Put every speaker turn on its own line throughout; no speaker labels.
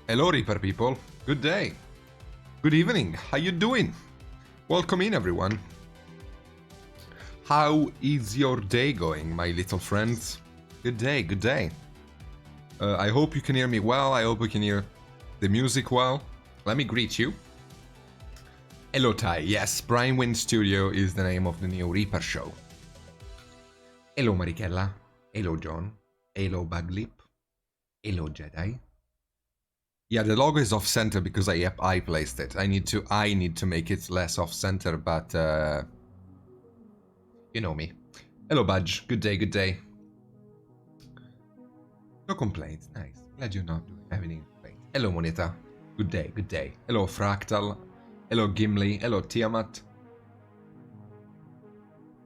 Hello Reaper people, good day, good evening, how you doing? Welcome in everyone. How is your day going, my little friends? Good day, good day. I hope you can hear me well, I hope you can hear the music well. Let me greet you. Hello Ty, yes, Brinewind Studio is the name of the new Reaper show. Hello Marichella, hello John, hello Baglip, hello Jedi. Yeah, the logo is off center because I placed it. I need to make it less off center, but you know me. Hello Budge, good day, good day. No complaints, nice. Glad you're not having any complaints. Hello Moneta, good day, good day. Hello Fractal, hello Gimli, hello Tiamat.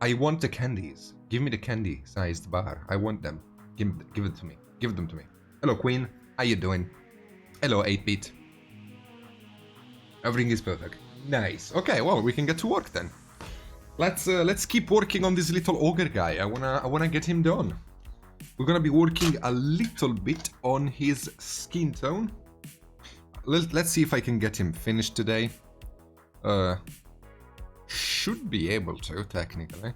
I want the candies. Give me the candy-sized bar. I want them. Give it to me. Give them to me. Hello Queen, how you doing? Hello 8-bit. Everything is perfect. Nice. Okay, well, we can get to work then. Let's keep working on this little ogre guy. I wanna get him done. We're gonna be working a little bit on his skin tone. Let's see if I can get him finished today. Should be able to, technically.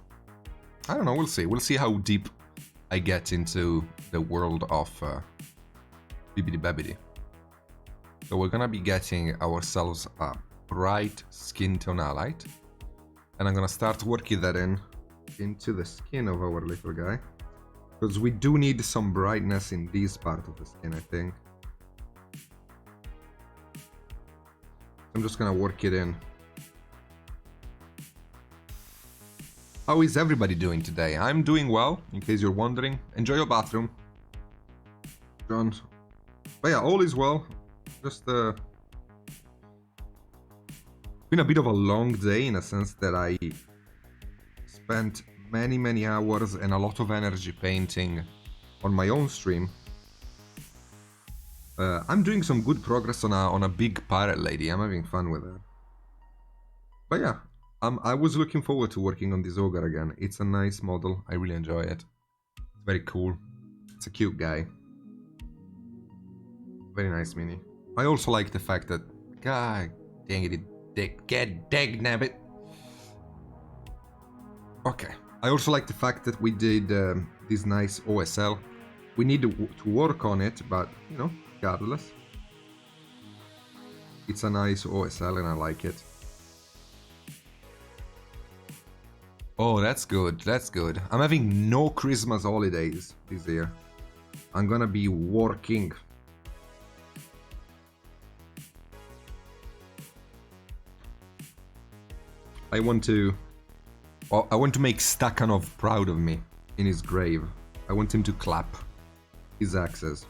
I don't know, we'll see. We'll see how deep I get into the world of Bibbidi Babbidi. So we're gonna be getting ourselves a bright skin tone highlight. And I'm gonna start working that into the skin of our little guy. Because we do need some brightness in this part of the skin, I think. I'm just gonna work it in. How is everybody doing today? I'm doing well, in case you're wondering. Enjoy your bathroom. John. But yeah, all is well. Just been a bit of a long day in a sense that I spent many hours and a lot of energy painting on my own stream. I'm doing some good progress on a big pirate lady. I'm having fun with her. But yeah, I was looking forward to working on this ogre again. It's a nice model. I really enjoy it. It's very cool. It's a cute guy. Very nice mini. I also like the fact that... God dang it, get dagnabbit. Okay. I also like the fact that we did this nice OSL. We need to work on it, but, you know, regardless. It's a nice OSL and I like it. Oh, that's good, that's good. I'm having no Christmas holidays this year. I'm gonna be working. I want to make Stakhanov proud of me in his grave. I want him to clap his axes.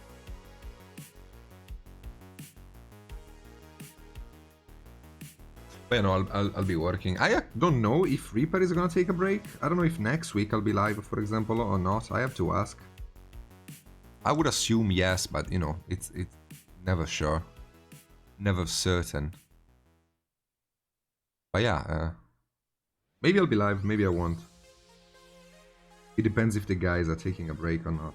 But you know, I'll be working. I don't know if Reaper is gonna take a break. I don't know if next week I'll be live, for example, or not. I have to ask. I would assume yes, but you know, it's never sure, never certain. But yeah. Maybe I'll be live, maybe I won't. It depends if the guys are taking a break or not.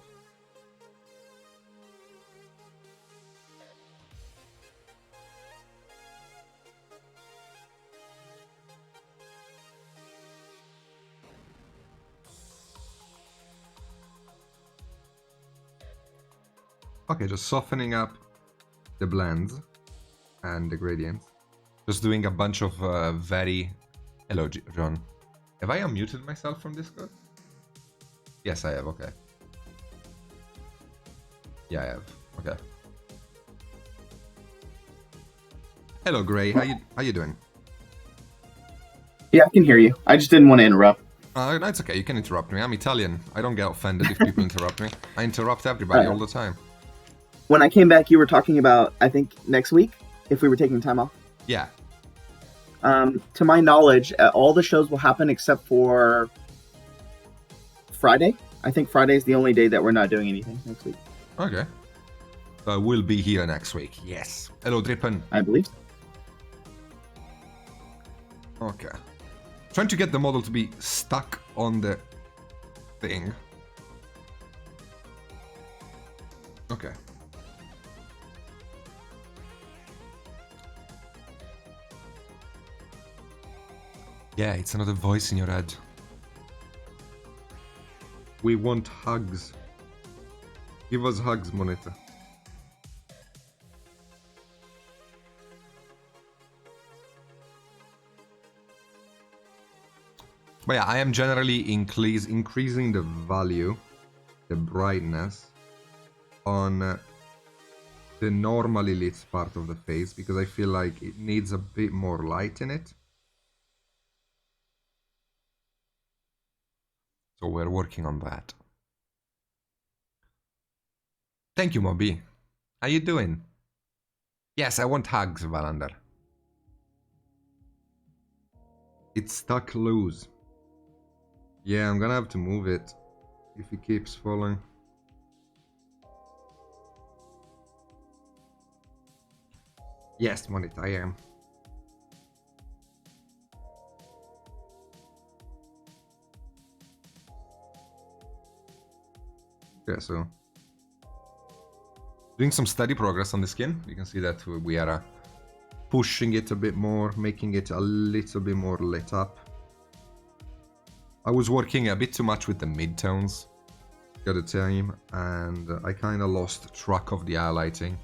Okay, just softening up the blends and the gradients. Just doing a bunch of very... Hello, John. Have I unmuted myself from Discord? Yes, I have, okay. Yeah, I have, okay. Hello, Gray, how you doing?
Yeah, I can hear you. I just didn't want to interrupt.
That's okay, you can interrupt me. I'm Italian. I don't get offended if people interrupt me. I interrupt everybody all the time.
When I came back, you were talking about, I think, next week, if we were taking time off.
Yeah.
To my knowledge, all the shows will happen except for Friday. I think Friday is the only day that we're not doing anything next week.
Okay. So we'll be here next week. Yes. Hello, Drippen.
I believe.
Okay. Trying to get the model to be stuck on the thing. Okay. Yeah, it's another voice in your head. We want hugs. Give us hugs, Moneta. But yeah, I am generally increasing the value, the brightness, on the normally lit part of the face, because I feel like it needs a bit more light in it. So we're working on that. Thank you, Moby. How you doing? Yes, I want hugs, Valander. It's stuck loose. Yeah, I'm gonna have to move it if it keeps falling. Yes, Monita, I am. Yeah, so doing some steady progress on the skin. You can see that we are pushing it a bit more, making it a little bit more lit up. I was working a bit too much with the midtones the other time, and I kind of lost track of the highlighting.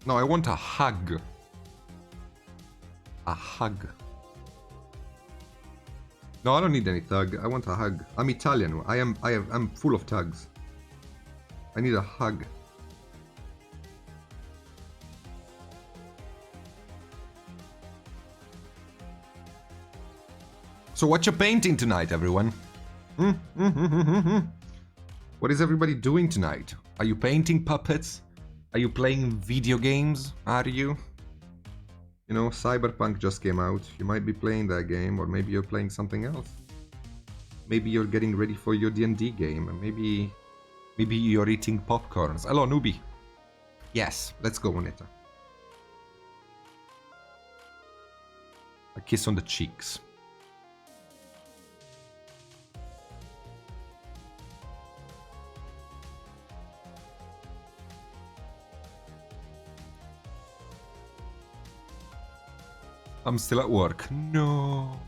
No, I want a hug. A hug. No, I don't need any tug. I want a hug. I'm Italian. I'm full of tugs. I need a hug. So what you painting tonight, everyone? What is everybody doing tonight? Are you painting puppets? Are you playing video games? Are you? You know, Cyberpunk just came out. You might be playing that game, or maybe you're playing something else. Maybe you're getting ready for your D&D game, and maybe you're eating popcorns. Hello, newbie. Yes, let's go, Moneta. A kiss on the cheeks. I'm still at work. No.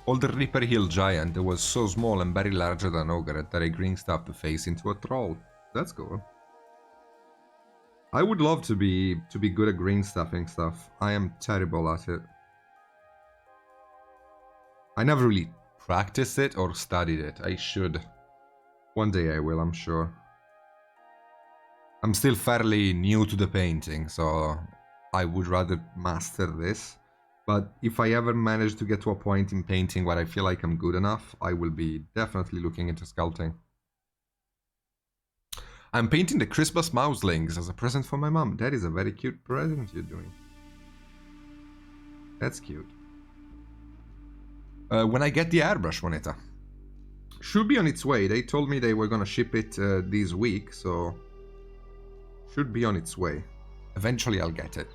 All the Reaper Hill giant that was so small and very larger than Ogre that I green stuffed the face into a troll. That's cool. I would love to be good at green stuffing stuff. I am terrible at it. I never really practiced it or studied it. I should. One day I will, I'm sure. I'm still fairly new to the painting, so I would rather master this. But if I ever manage to get to a point in painting where I feel like I'm good enough, I will be definitely looking into sculpting. I'm painting the Christmas mouselings as a present for my mom. That is a very cute present you're doing. That's cute. When I get the airbrush, Moneta. Should be on its way. They told me they were gonna ship it this week, so should be on its way. Eventually I'll get it.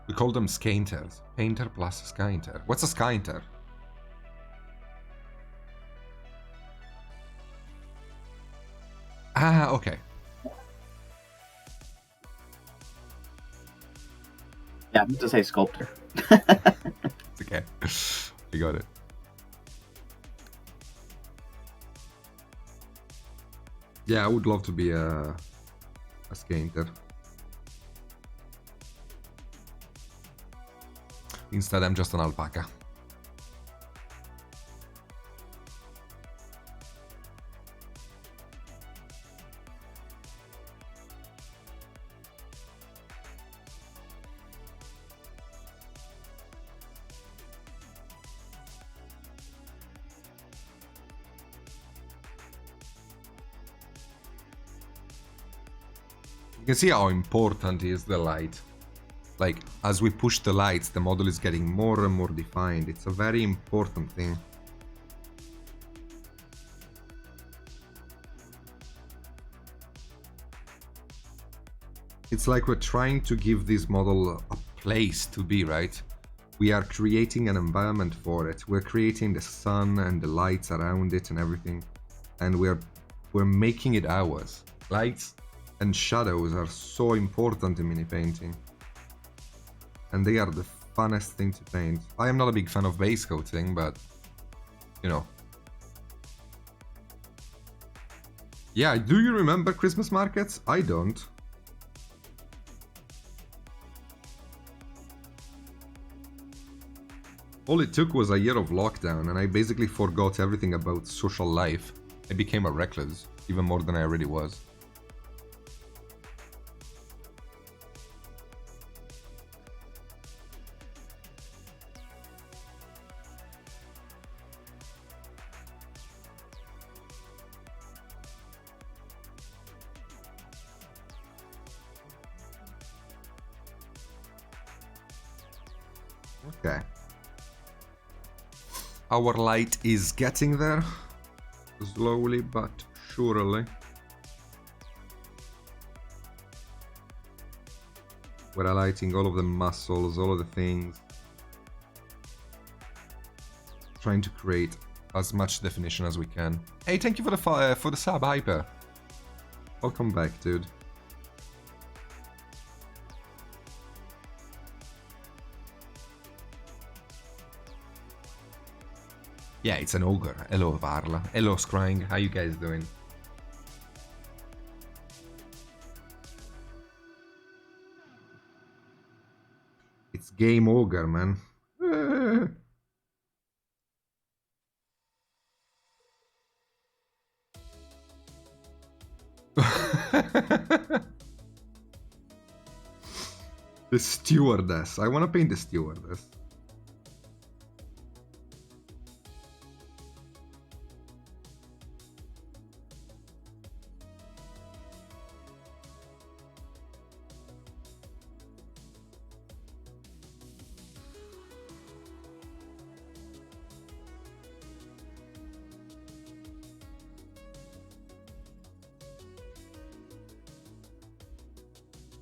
We call them skainters. Painter plus skainter. What's a skainter? Ah, okay.
Yeah, I meant to say sculptor.
It's okay. You got it. Yeah, I would love to be a skainter. Instead, I'm just an alpaca. You can see how important is the light. Like, as we push the lights, the model is getting more and more defined. It's a very important thing. It's like we're trying to give this model a place to be, right? We are creating an environment for it. We're creating the sun and the lights around it and everything. And we're making it ours. Lights and shadows are so important in mini painting. And they are the funnest thing to paint. I am not a big fan of base coating, but you know. Yeah, do you remember Christmas markets? I don't. All it took was a year of lockdown and I basically forgot everything about social life. I became a recluse, even more than I already was. Okay. Our light is getting there, slowly but surely. We're highlighting all of the muscles, all of the things. Trying to create as much definition as we can. Hey, thank you for the sub, Hyper. Welcome back, dude. Yeah, it's an ogre. Hello, Varla. Hello, Scrying. How you guys doing? It's game ogre, man. The stewardess. I want to paint the stewardess.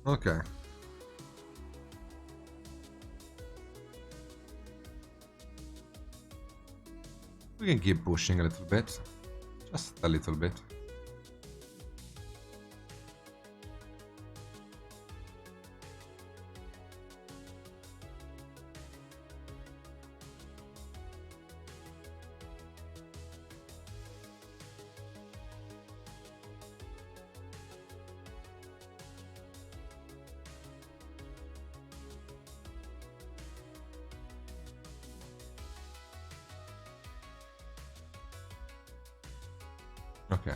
Okay. We can keep pushing a little bit. Just a little bit. Okay.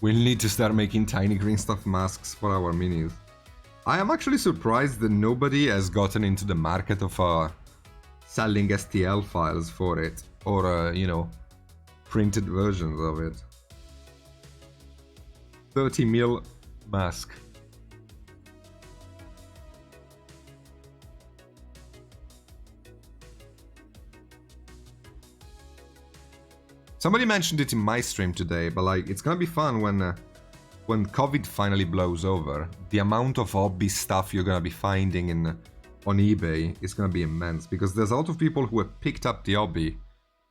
We'll need to start making tiny green stuff masks for our minis. I am actually surprised that nobody has gotten into the market of selling STL files for it. Or, you know, printed versions of it. 30 mil mask. Somebody mentioned it in my stream today, but like, it's gonna be fun when COVID finally blows over. The amount of hobby stuff you're gonna be finding on eBay is gonna be immense, because there's a lot of people who have picked up the hobby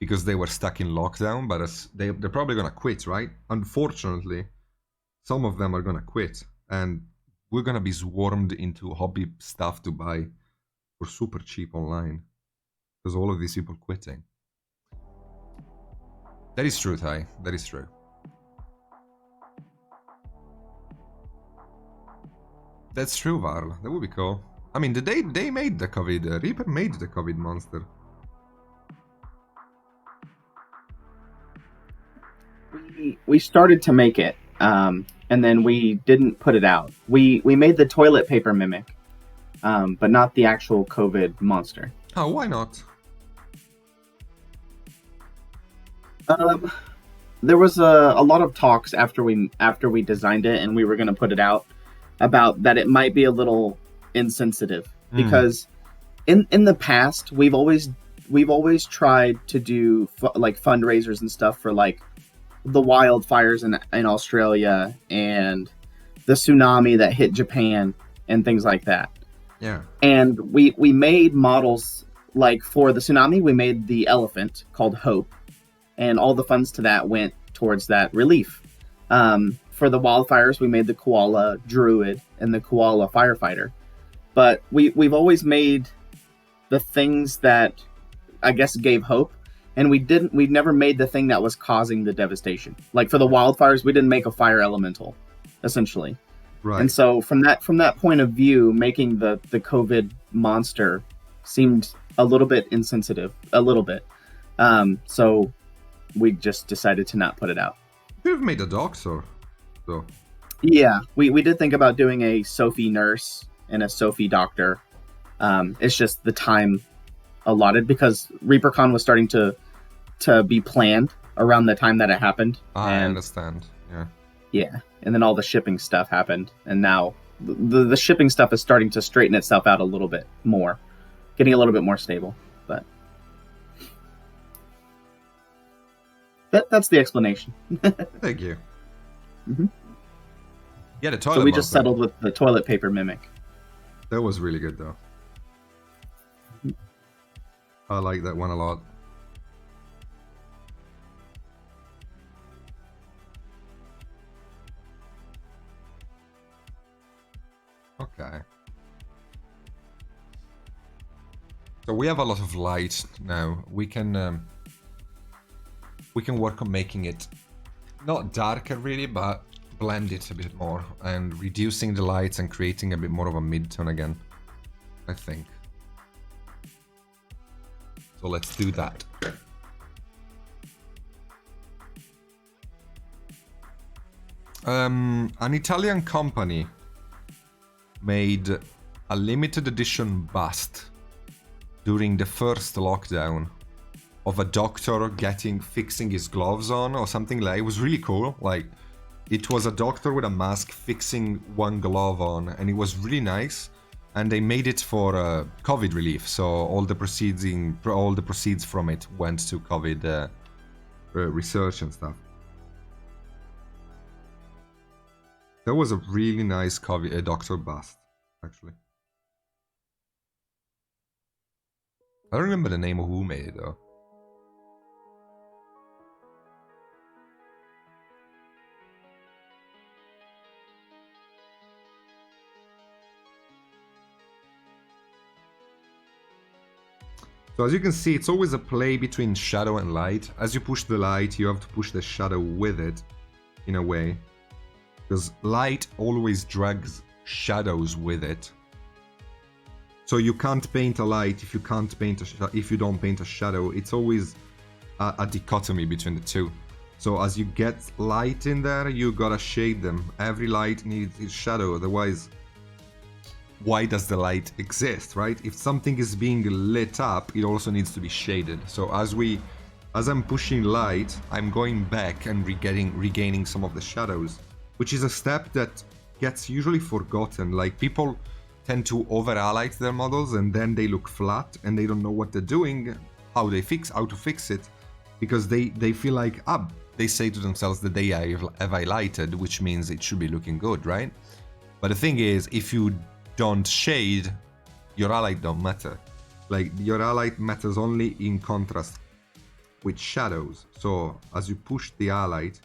because they were stuck in lockdown, but they're probably gonna quit, right? Unfortunately, some of them are gonna quit, and we're gonna be swarmed into hobby stuff to buy for super cheap online, because all of these people quitting. That is true, Ty. That is true. That's true, Varl. That would be cool. I mean, they made the COVID. Reaper made the COVID monster.
We started to make it, and then we didn't put it out. We made the toilet paper mimic, but not the actual COVID monster.
Oh, why not?
There was a lot of talks after we designed it and we were going to put it out about that it might be a little insensitive, because in the past we've always tried to do like fundraisers and stuff for like the wildfires in Australia and the tsunami that hit Japan, and things like that.
Yeah.
And we made models, like for the tsunami, we made the elephant called Hope, and all the funds to that went towards that relief. For the wildfires, we made the koala druid and the koala firefighter. But we've always made the things that I guess gave hope, and we never made the thing that was causing the devastation. Like for the wildfires, we didn't make a fire elemental, essentially.
Right.
And so from that point of view, making the COVID monster seemed a little bit insensitive, a little bit. So we just decided to not put it out.
You've made a doctor, though.
Yeah, we did think about doing a Sophie nurse and a Sophie doctor. It's just the time allotted, because ReaperCon was starting to be planned around the time that it happened.
I understand. Yeah.
Yeah, and then all the shipping stuff happened, and now the shipping stuff is starting to straighten itself out a little bit more, getting a little bit more stable. But that's the explanation.
Thank you.
Mm-hmm.
Yeah, the toilet.
So we just settled with the toilet paper mimic.
That was really good, though. I like that one a lot. Okay. So we have a lot of light now. We can work on making it not darker really, but blend it a bit more and reducing the lights and creating a bit more of a mid-tone again, I think. So let's do that. An Italian company made a limited edition bust during the first lockdown of a doctor fixing his gloves on or something. Like, it was really cool. Like, it was a doctor with a mask fixing one glove on, and it was really nice. And they made it for COVID relief, so all the proceeds from it went to COVID research and stuff. That was a really nice COVID doctor bust, actually. I don't remember the name of who made it though. So as you can see, it's always a play between shadow and light. As you push the light, you have to push the shadow with it, in a way. Because light always drags shadows with it. So you can't paint a light if you don't paint a shadow. It's always a dichotomy between the two. So as you get light in there, you gotta shade them. Every light needs its shadow, otherwise why does the light exist, right? If something is being lit up, it also needs to be shaded. So as I'm pushing light, I'm going back and regaining some of the shadows, which is a step that gets usually forgotten. Like, people tend to over-highlight their models and then they look flat and they don't know what they're doing, how to fix it, because they feel like, they say to themselves that they have highlighted, which means it should be looking good, right? But the thing is, if you don't shade, your highlight don't matter. Like, your highlight matters only in contrast with shadows. So as you push the highlight,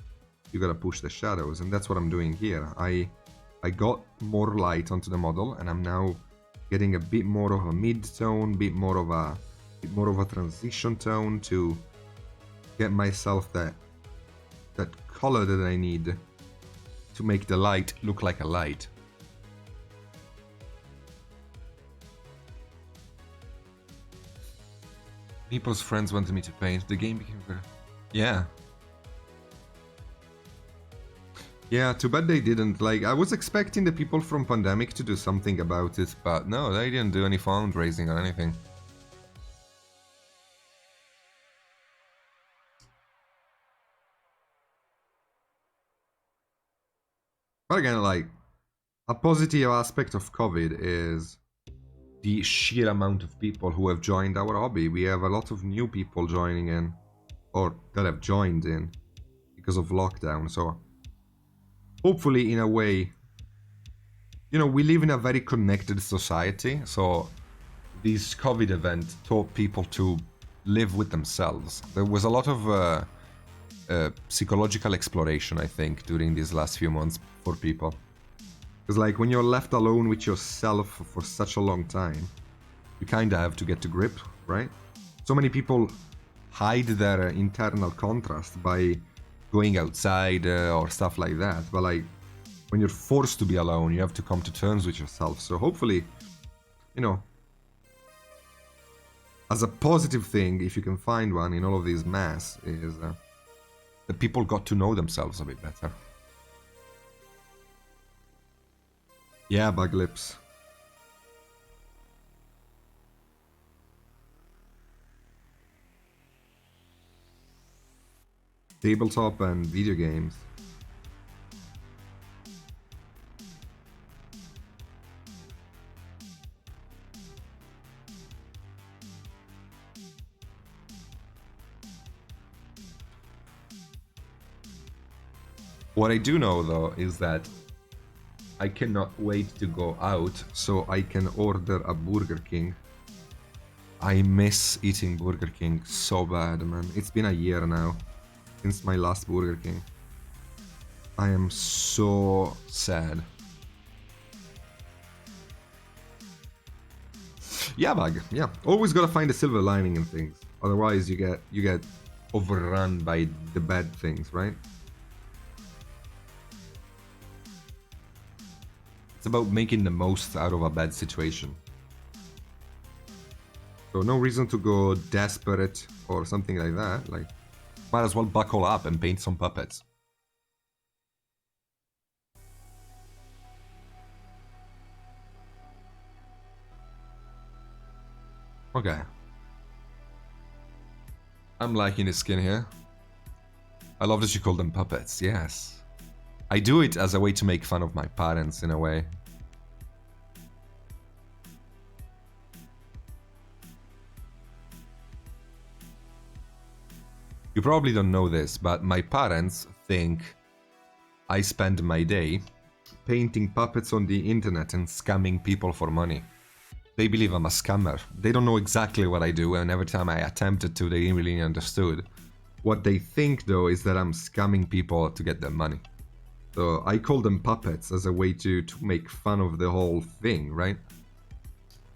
you gotta push the shadows, and that's what I'm doing here. I got more light onto the model, and I'm now getting a bit more of a mid-tone, bit more of a transition tone to get myself that color that I need to make the light look like a light. People's friends wanted me to paint. The game became very... Yeah. Yeah, too bad they didn't. Like, I was expecting the people from Pandemic to do something about it, but no, they didn't do any fundraising or anything. But again, like, a positive aspect of COVID is the sheer amount of people who have joined our hobby. We have a lot of new people joining in, or that have joined in because of lockdown. So hopefully, in a way, you know, we live in a very connected society, so this COVID event taught people to live with themselves. There was a lot of psychological exploration, I think, during these last few months for people. Because, like, when you're left alone with yourself for such a long time, you kind of have to get to grip, right? So many people hide their internal contrast by going outside or stuff like that. But, like, when you're forced to be alone, you have to come to terms with yourself. So hopefully, you know, as a positive thing, if you can find one in all of these mess, is that people got to know themselves a bit better. Yeah, bug lips. Tabletop and video games. What I do know, though, is that I cannot wait to go out so I can order a Burger King. I miss eating Burger King so bad, man. It's been a year now since my last Burger King. I am so sad. Yeah, bug. Yeah, always gotta find a silver lining in things. Otherwise, you get overrun by the bad things, right? It's about making the most out of a bad situation. So no reason to go desperate or something like that. Like, might as well buckle up and paint some puppets. Okay. I'm liking his skin here. I love that you call them puppets, yes. I do it as a way to make fun of my parents, in a way. You probably don't know this, but my parents think I spend my day painting puppets on the internet and scamming people for money. They believe I'm a scammer. They don't know exactly what I do, and every time I attempted to, they didn't really understood. What they think, though, is that I'm scamming people to get their money. So I call them puppets as a way to make fun of the whole thing, right?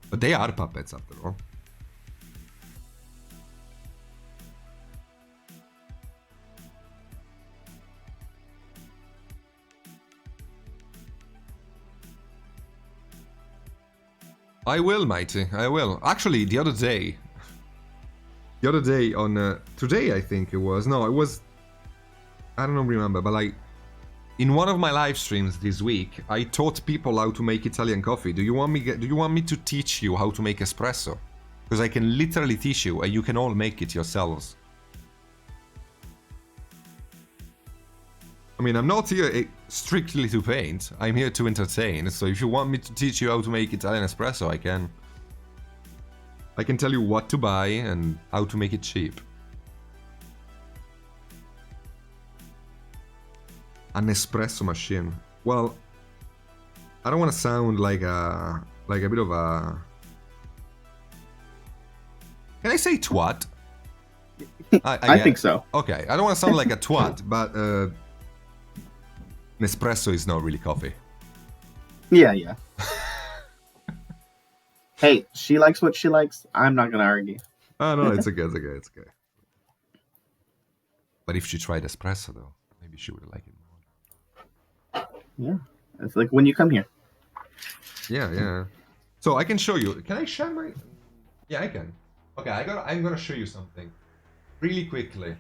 But they are puppets, after all. I will, Mighty, I will. Actually, the other day on, today I think it was, no, it was, I don't remember, but like, in one of my live streams this week, I taught people how to make Italian coffee. Do you want me to teach you how to make espresso? Because I can literally teach you, and you can all make it yourselves. I mean, I'm not here strictly to paint. I'm here to entertain. So if you want me to teach you how to make Italian espresso, I can. I can tell you what to buy and how to make it cheap. An espresso machine. Well, I don't want to sound like a bit of a. Can I say twat?
I think so.
Okay, I don't want to sound like a twat, but Nespresso is not really coffee.
Yeah. Hey, she likes what she likes. I'm not gonna argue.
Oh no, it's okay. But if she tried espresso, though, maybe she would like it more.
Yeah, it's like when you come here.
Yeah. So I can show you. Can I share my? Yeah, I can. Okay, I'm gonna show you something really quickly.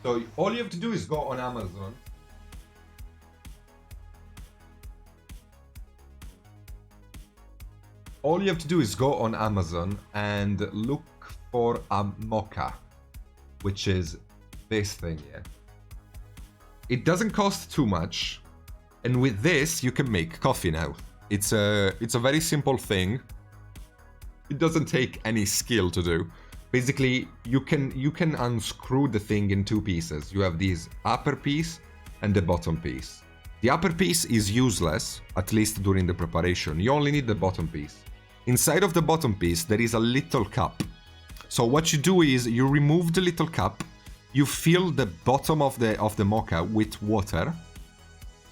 So all you have to do is go on Amazon. All you have to do is go on Amazon and look for a mocha, which is this thing here. It doesn't cost too much, and with this you can make coffee now. It's a very simple thing. It doesn't take any skill to do. Basically, you can unscrew the thing in two pieces. You have this upper piece and the bottom piece. The upper piece is useless, at least during the preparation. You only need the bottom piece. Inside of the bottom piece, there is a little cup. So what you do is you remove the little cup, you fill the bottom of the mocha with water.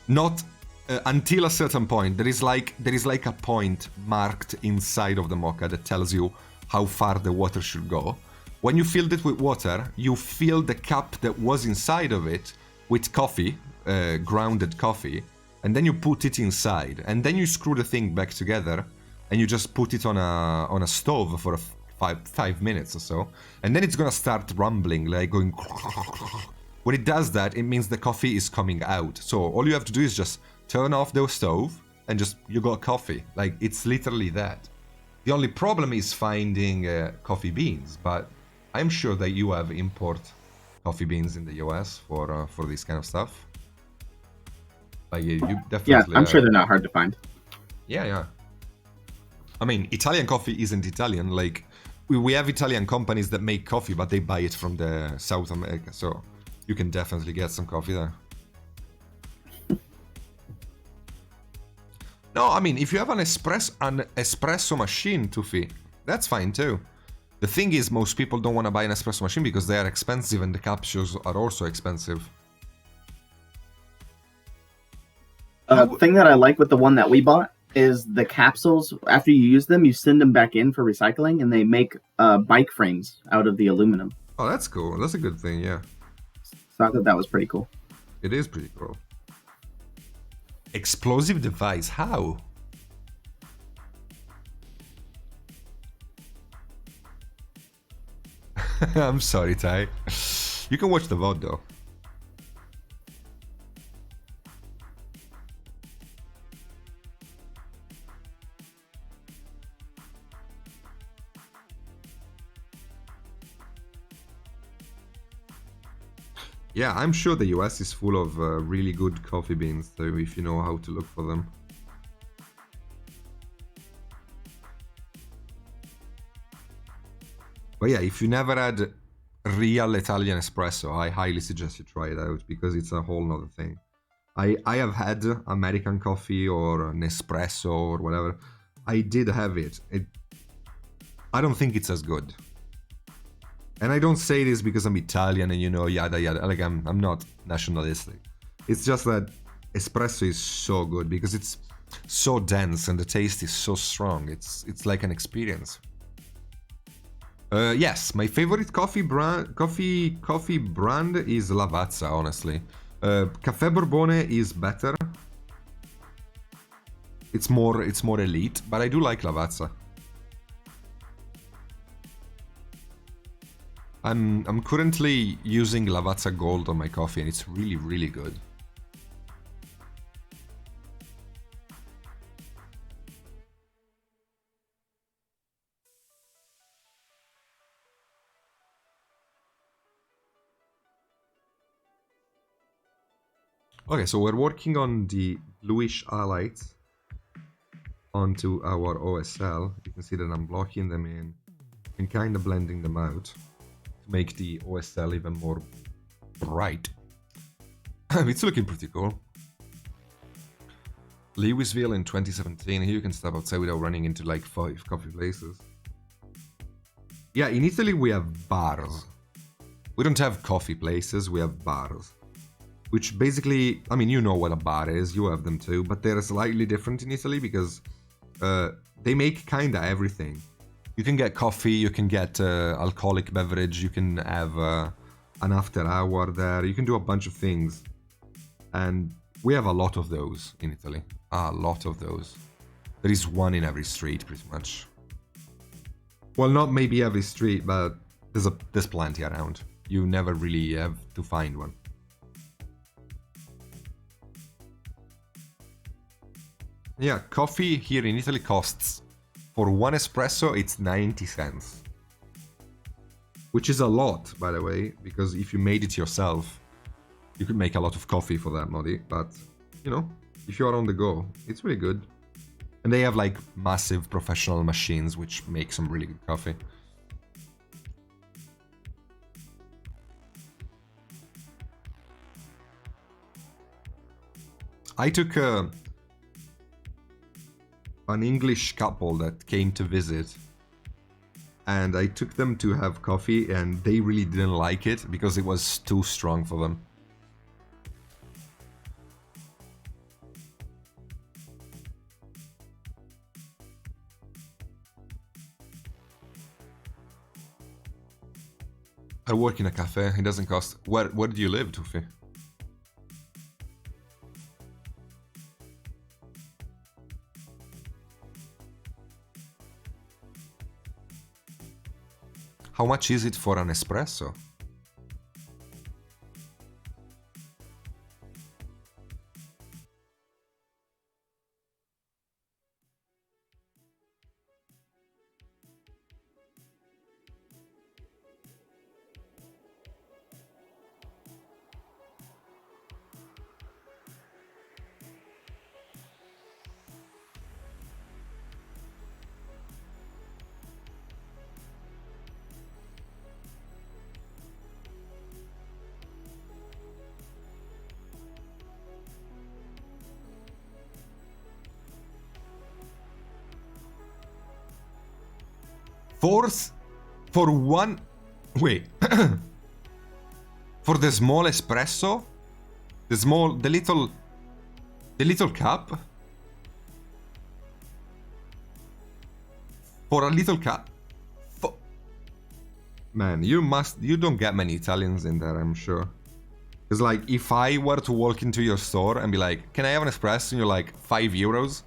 Not until a certain point. There is like a point marked inside of the mocha that tells you how far the water should go. When you filled it with water, you fill the cup that was inside of it with coffee, grounded coffee, and then you put it inside, and then you screw the thing back together, and you just put it on a stove for 5 minutes or so, and then it's gonna start rumbling, like going. When it does that, it means the coffee is coming out. So all you have to do is just turn off the stove and just you got coffee. Like, it's literally that. The only problem is finding coffee beans, but I'm sure that you have import coffee beans in the US for this kind of stuff. Like, you definitely.
Yeah, I'm sure they're not hard to find.
Yeah. I mean, Italian coffee isn't Italian. Like, we have Italian companies that make coffee, but they buy it from the South America, so you can definitely get some coffee there. No, I mean, if you have an espresso machine, Tufi, that's fine too. The thing is, most people don't want to buy an espresso machine because they are expensive and the capsules are also expensive.
The thing that I like with the one that we bought is the capsules, after you use them, you send them back in for recycling, and they make bike frames out of the aluminum.
Oh, that's cool. That's a good thing, yeah.
So I thought that was pretty cool.
It is pretty cool. Explosive device, how? I'm sorry, Ty. You can watch the VOD though. Yeah, I'm sure the US is full of really good coffee beans, so if you know how to look for them. But yeah, if you never had real Italian espresso, I highly suggest you try it out because it's a whole nother thing. I have had American coffee or Nespresso or whatever. I did have it. I don't think it's as good. And I don't say this because I'm Italian and, you know, yada yada. Like, I'm not nationalistic. It's just that espresso is so good because it's so dense and the taste is so strong. It's like an experience. Yes, my favorite coffee brand is Lavazza, honestly. Caffè Borbone is better. It's more elite, but I do like Lavazza. I'm currently using Lavazza Gold on my coffee and it's really, really good. Okay, so we're working on the bluish highlights onto our OSL. You can see that I'm blocking them in and kind of blending them out to make the OSL even more bright. It's looking pretty cool. Louisville in 2017. Here you can step outside without running into like 5 coffee places. Yeah, in Italy we have bars. We don't have coffee places, we have bars. Which basically, I mean, you know what a bar is, you have them too, but they're slightly different in Italy because they make kinda everything. You can get coffee, you can get alcoholic beverage, you can have an after hour there, you can do a bunch of things. And we have a lot of those in Italy. A lot of those. There is one in every street, pretty much. Well, not maybe every street, but there's plenty around. You never really have to find one. Yeah, coffee here in Italy costs, for one espresso, it's 90 cents. Which is a lot, by the way, because if you made it yourself, you could make a lot of coffee for that money. But, you know, if you're on the go, it's really good. And they have like massive professional machines which make some really good coffee. I took an English couple that came to visit, and I took them to have coffee, and they really didn't like it because it was too strong for them. I work in a cafe. It doesn't cost. Where do you live, Tufi? How much is it for an espresso? For one... Wait. For the small espresso? The little cup? For a little cup? Man, you don't get many Italians in there, I'm sure. It's like, if I were to walk into your store and be like, can I have an espresso? And you're like, €5?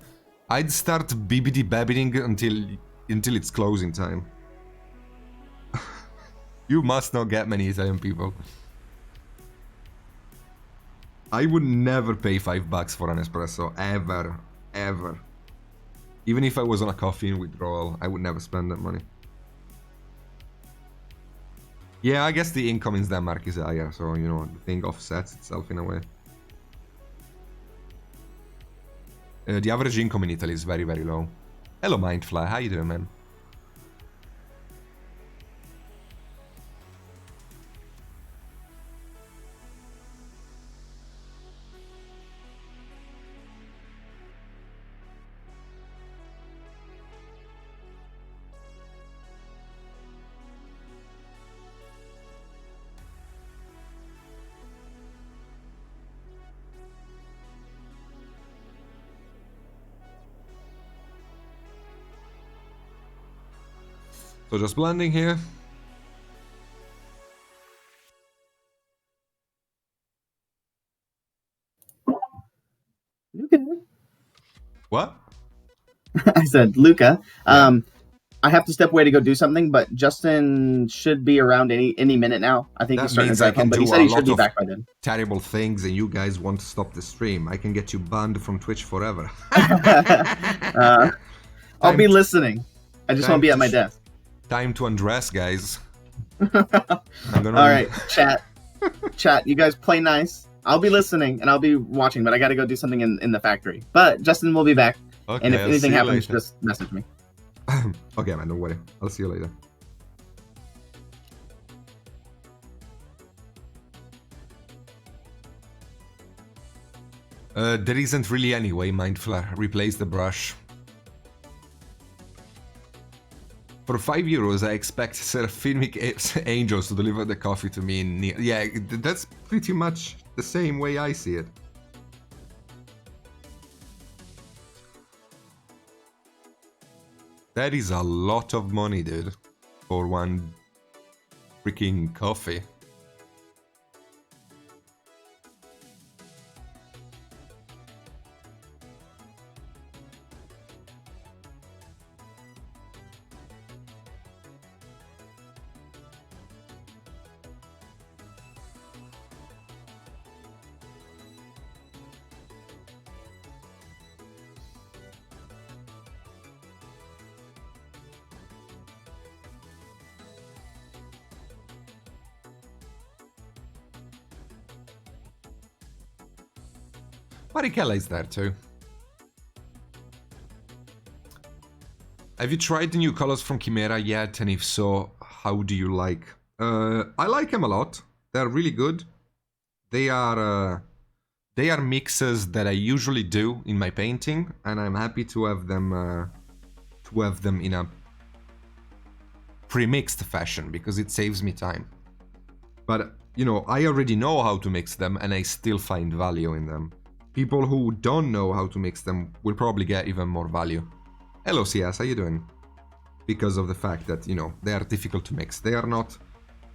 I'd start bibbidi-babbiting until it's closing time. You must not get many Italian people. I would never pay $5 for an espresso, ever, ever. Even if I was on a caffeine withdrawal, I would never spend that money. Yeah, I guess the income in Denmark is higher, so, you know, the thing offsets itself in a way. The average income in Italy is very, very low. Hello, Mindfly. How you doing, man? So just blending here.
Luca.
What?
I said, Luca.
Yeah.
I have to step away to go do something, but Justin should be around any minute now. I think
That
he's starting to
means I
drive
can
home, but he
do
said
a
he should
lot
be
of
back by then.
terrible things, and you guys want to stop the stream. I can get you banned from Twitch forever.
I'll be listening. I just won't be at my desk.
Time to undress, guys.
All right, chat. Chat, you guys play nice. I'll be listening and I'll be watching, but I got to go do something in the factory. But Justin will be back.
Okay,
And if anything happens,
later.
just message me.
Okay, man, don't worry. I'll see you later. There isn't really any way, Mindflare. Replace the brush. For €5, I expect Seraphic Angels to deliver the coffee to me in... Yeah, that's pretty much the same way I see it. That is a lot of money, dude, for one freaking coffee. Marikella is there too. Have you tried the new colors from Chimera yet? And if so, how do you like? I like them a lot. They're really good. They are they are mixes that I usually do in my painting, and I'm happy to have them in a pre-mixed fashion because it saves me time. But, you know, I already know how to mix them and I still find value in them. People who don't know how to mix them will probably get even more value. Hello CS, how you doing? Because of the fact that, you know, they are difficult to mix. They are not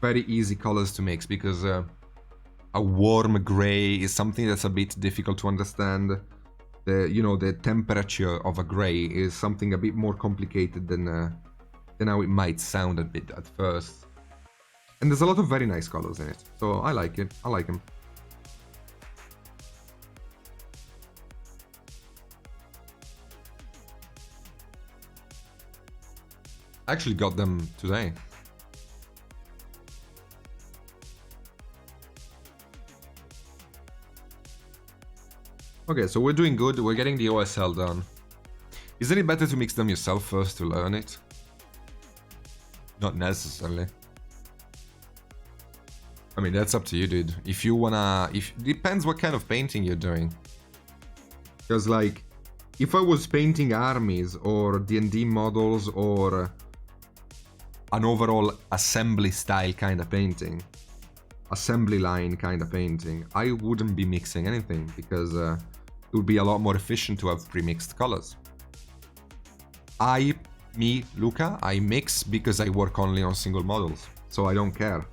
very easy colors to mix because a warm gray is something that's a bit difficult to understand. The temperature of a gray is something a bit more complicated than how it might sound a bit at first. And there's a lot of very nice colors in it, so I like it. I like them. I actually got them today. Okay, so we're doing good. We're getting the OSL done. Isn't it better to mix them yourself first to learn it? Not necessarily. I mean, that's up to you, dude. If you wanna... depends what kind of painting you're doing. Because, like, if I was painting armies or D&D models or an overall assembly style kind of painting, assembly line kind of painting, I wouldn't be mixing anything because it would be a lot more efficient to have pre-mixed colors. Luca, I mix because I work only on single models, so I don't care.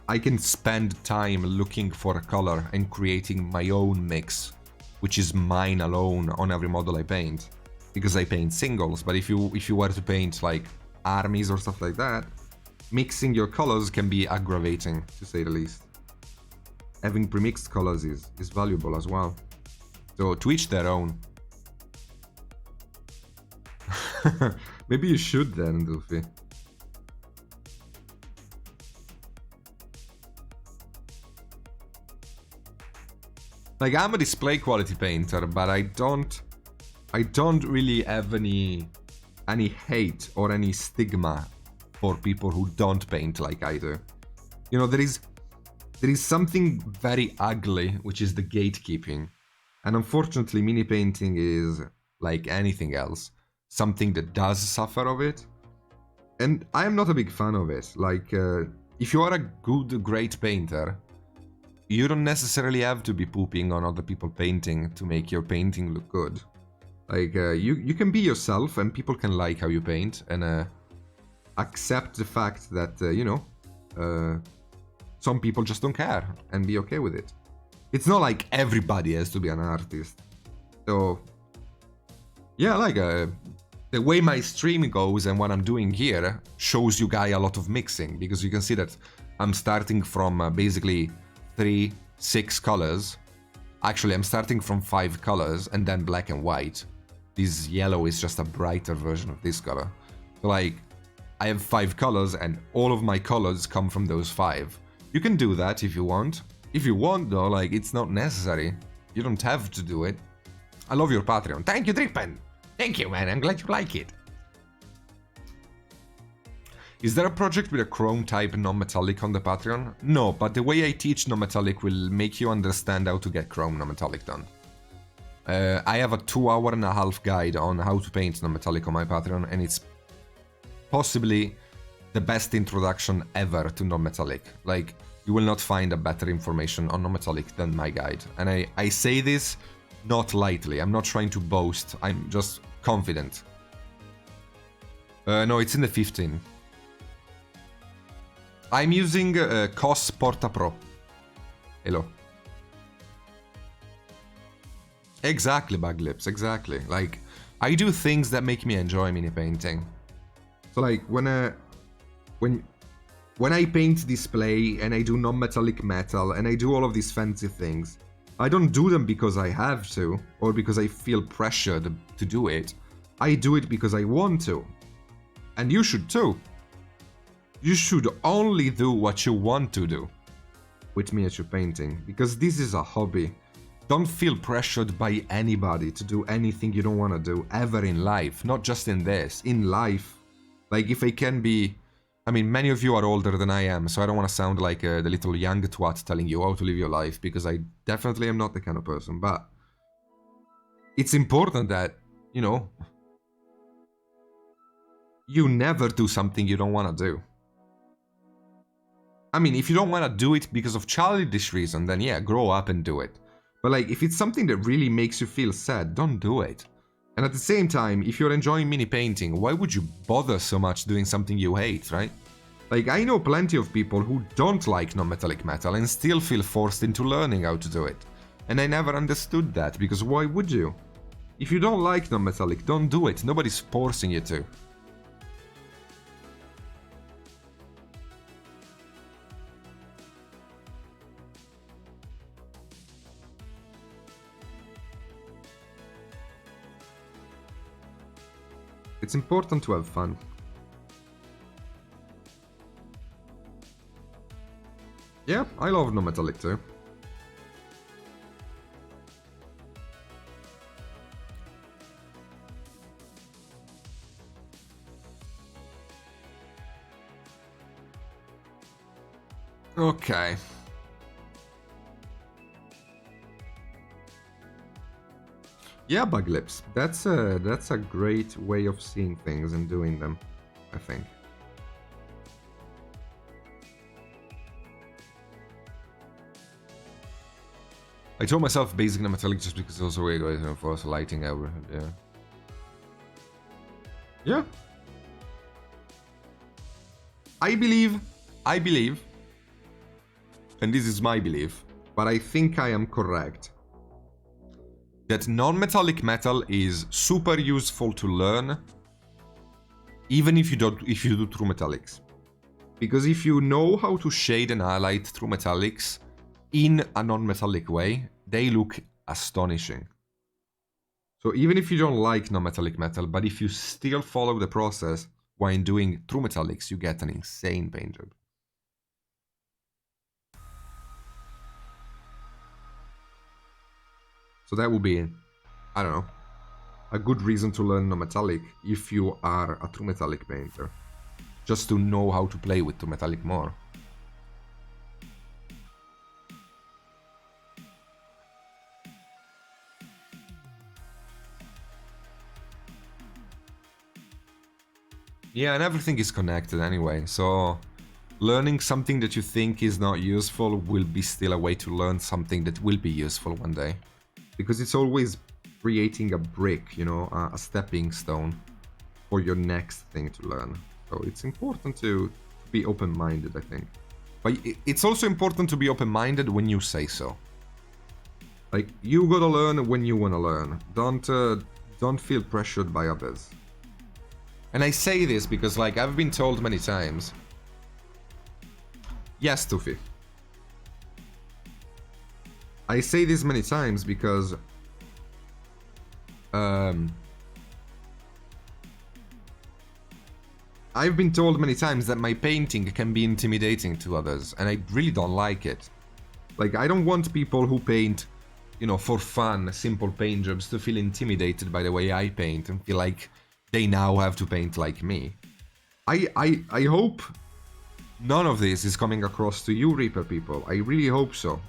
I can spend time looking for a color and creating my own mix, which is mine alone on every model I paint, because I paint singles. But if you were to paint like armies or stuff like that, mixing your colors can be aggravating, to say the least. Having premixed colors is valuable as well. So to each their own. Maybe you should then, Doofy. Like, I'm a display quality painter, but I don't really have any hate or any stigma for people who don't paint like I do. You know, there is something very ugly, which is the gatekeeping. And unfortunately, mini painting is, like anything else, something that does suffer of it. And I am not a big fan of it. Like, if you are a great painter, you don't necessarily have to be pooping on other people painting to make your painting look good. Like, you can be yourself and people can like how you paint and accept the fact that, some people just don't care and be okay with it. It's not like everybody has to be an artist. So, yeah, like, the way my stream goes and what I'm doing here shows you guys a lot of mixing, because you can see that I'm starting from basically 6 colors. Actually, I'm starting from 5 colors and then black and white. This yellow is just a brighter version of this color. So, like, I have 5 colors and all of my colors come from those 5. You can do that if you want. If you want, though, like, it's not necessary. You don't have to do it. I love your Patreon. Thank you, Drippen! Thank you, man. I'm glad you like it. Is there a project with a chrome type non-metallic on the Patreon? No, but the way I teach non-metallic will make you understand how to get chrome non-metallic done. I have a 2.5-hour guide on how to paint non-metallic on my Patreon, and it's possibly the best introduction ever to non-metallic. Like, you will not find a better information on non-metallic than my guide. And I say this not lightly. I'm not trying to boast. I'm just confident. No, it's in the 15. I'm using COS Porta Pro. Hello. Exactly, Buglips, exactly. Like, I do things that make me enjoy mini painting. So, like, when I paint display and I do non-metallic metal and I do all of these fancy things, I don't do them because I have to or because I feel pressured to do it. I do it because I want to. And you should too. You should only do what you want to do with miniature painting, because this is a hobby. Don't feel pressured by anybody to do anything you don't want to do ever in life, not just in this, in life. Like, if I can be I mean, many of you are older than I am, so I don't want to sound like the little young twat telling you how to live your life, because I definitely am not the kind of person, but it's important that, you know, you never do something you don't want to do. I mean, if you don't want to do it because of childish reason, then yeah, grow up and do it. But like, if it's something that really makes you feel sad, don't do it. And at the same time, if you're enjoying mini painting, why would you bother so much doing something you hate, right? Like, I know plenty of people who don't like non-metallic metal and still feel forced into learning how to do it. And I never understood that, because why would you? If you don't like non-metallic, don't do it. Nobody's forcing you to. It's important to have fun. Yeah, I love non-metallic too. Okay. Yeah, bug lips. That's a great way of seeing things and doing them, I think. I told myself basic non-metallic just because it was a way to enforce lighting over. Yeah. Yeah. I believe, and this is my belief, but I think I am correct, that non-metallic metal is super useful to learn, even if you do true metallics. Because if you know how to shade and highlight true metallics in a non-metallic way, they look astonishing. So even if you don't like non-metallic metal, but if you still follow the process while doing true metallics, you get an insane paint job. So that would be, I don't know, a good reason to learn non-metallic if you are a true metallic painter. Just to know how to play with true metallic more. Yeah, and everything is connected anyway, so learning something that you think is not useful will be still a way to learn something that will be useful one day. Because it's always creating a brick, you know, a stepping stone for your next thing to learn. So it's important to be open-minded, I think. But it's also important to be open-minded when you say so. Like, you gotta learn when you wanna learn. Don't feel pressured by others. And I say this because, like, I've been told many times. Yes, Tufi. I say this many times because I've been told many times that my painting can be intimidating to others, and I really don't like it. Like, I don't want people who paint, you know, for fun, simple paint jobs to feel intimidated by the way I paint and feel like they now have to paint like me. I hope none of this is coming across to you, Reaper people. I really hope so.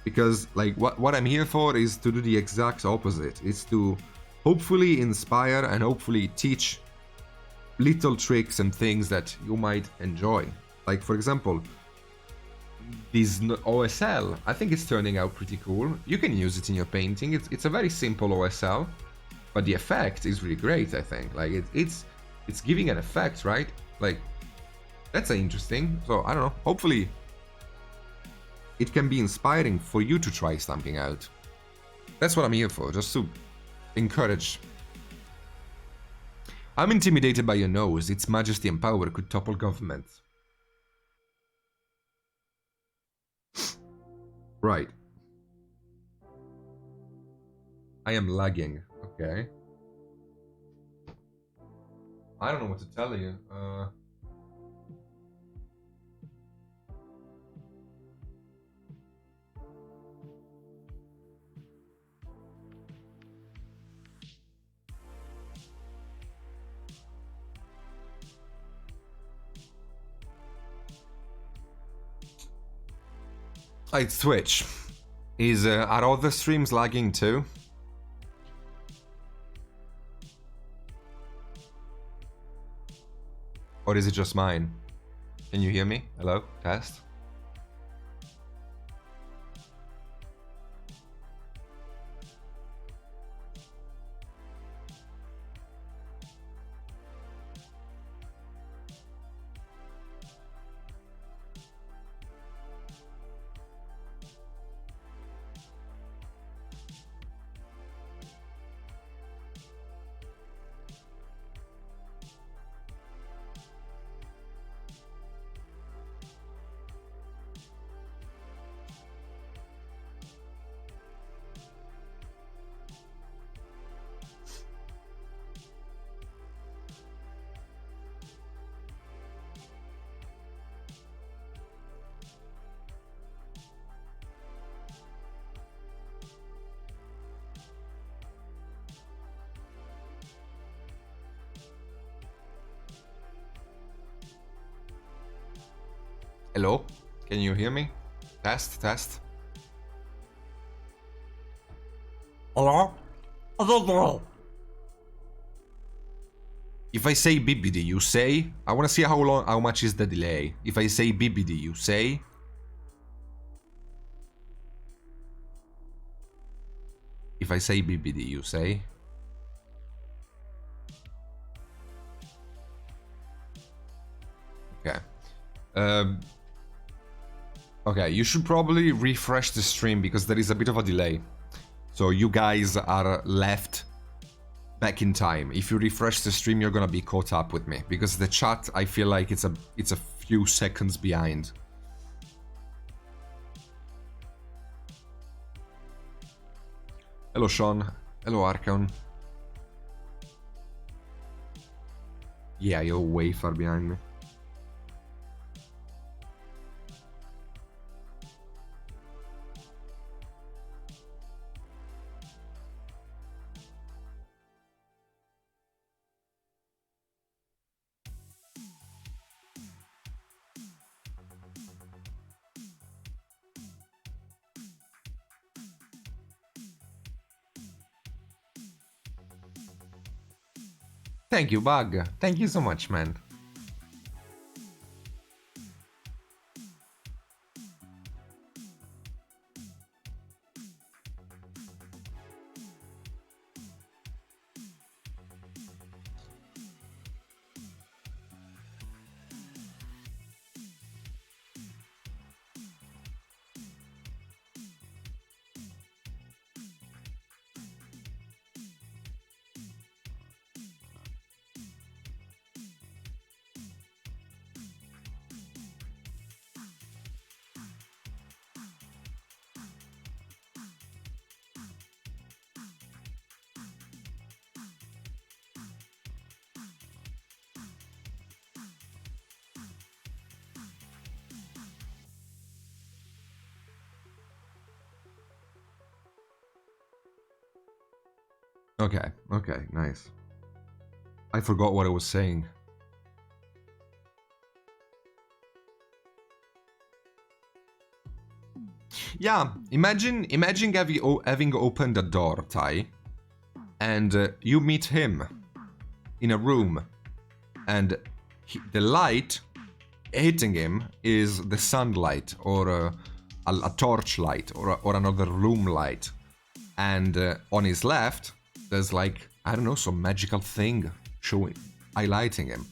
Because, like, what I'm here for is to do the exact opposite. It's to hopefully inspire and hopefully teach little tricks and things that you might enjoy. Like, for example, this OSL, I think it's turning out pretty cool. You can use it in your painting. It's a very simple OSL, but the effect is really great, I think. Like, it's giving an effect, right? Like, that's interesting. So, I don't know. Hopefully, it can be inspiring for you to try something out. That's what I'm here for, just to encourage. I'm intimidated by your nose. Its majesty and power could topple governments. Right. I am lagging. Okay. I don't know what to tell you. It's Twitch. Are all the streams lagging too? Or is it just mine? Can you hear me? Hello? Test? Hello? Can you hear me? Test, test.
Hello?
If I say BBD, you say? I wanna see how much is the delay. If I say BBD, you say? If I say BBD, you say? Okay. Okay, you should probably refresh the stream because there is a bit of a delay. So you guys are left back in time. If you refresh the stream, you're gonna be caught up with me because the chat, I feel like it's a few seconds behind. Hello, Sean. Hello, Archon. Yeah, you're way far behind me. Thank you, Bug. Thank you so much, man. Okay, nice. I forgot what I was saying. Yeah, imagine having opened a door, Ty, and you meet him in a room, and the light hitting him is the sunlight or a torch light or another room light, and on his left there's like, I don't know, some magical thing highlighting him.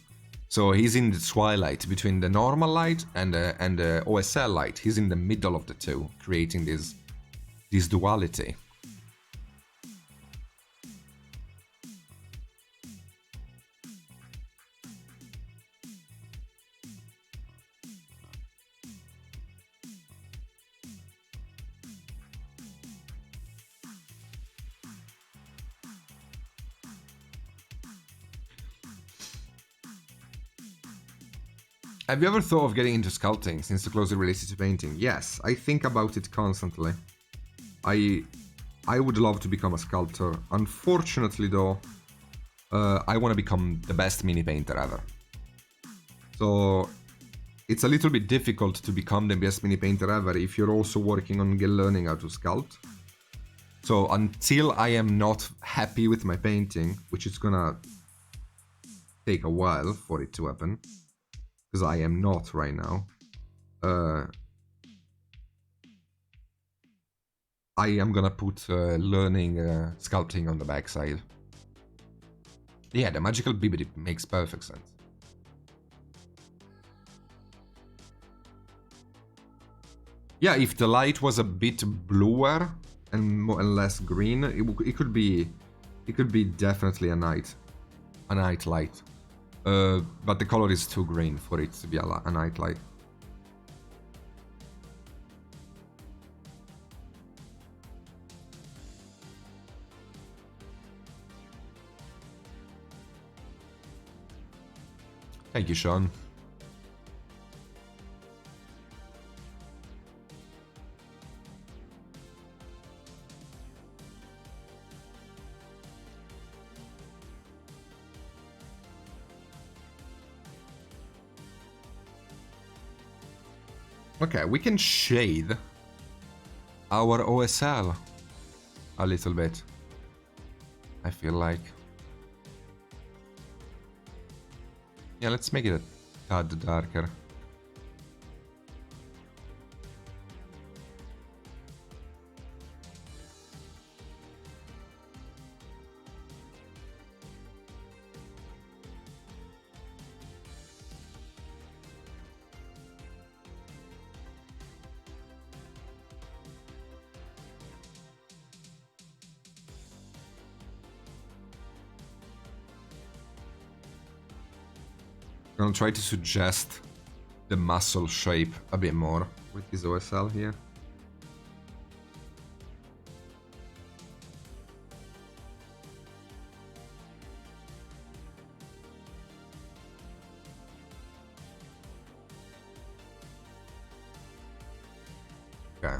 So he's in the twilight between the normal light and the OSL light. He's in the middle of the two, creating this duality. Have you ever thought of getting into sculpting since it's closely related to painting? Yes, I think about it constantly. I would love to become a sculptor. Unfortunately though, I want to become the best mini painter ever. So it's a little bit difficult to become the best mini painter ever if you're also working on learning how to sculpt. So until I am not happy with my painting, which is gonna take a while for it to happen, because I am not right now, I am gonna put learning sculpting on the backside. Yeah, the magical bibbidi makes perfect sense. Yeah, if the light was a bit bluer and more and less green, it could be definitely a night light. But the color is too green for it to be a night light. Thank you, Sean. Okay, we can shade our OSL a little bit, I feel like. Yeah, let's make it a tad darker. I'll try to suggest the muscle shape a bit more with this OSL here. Okay.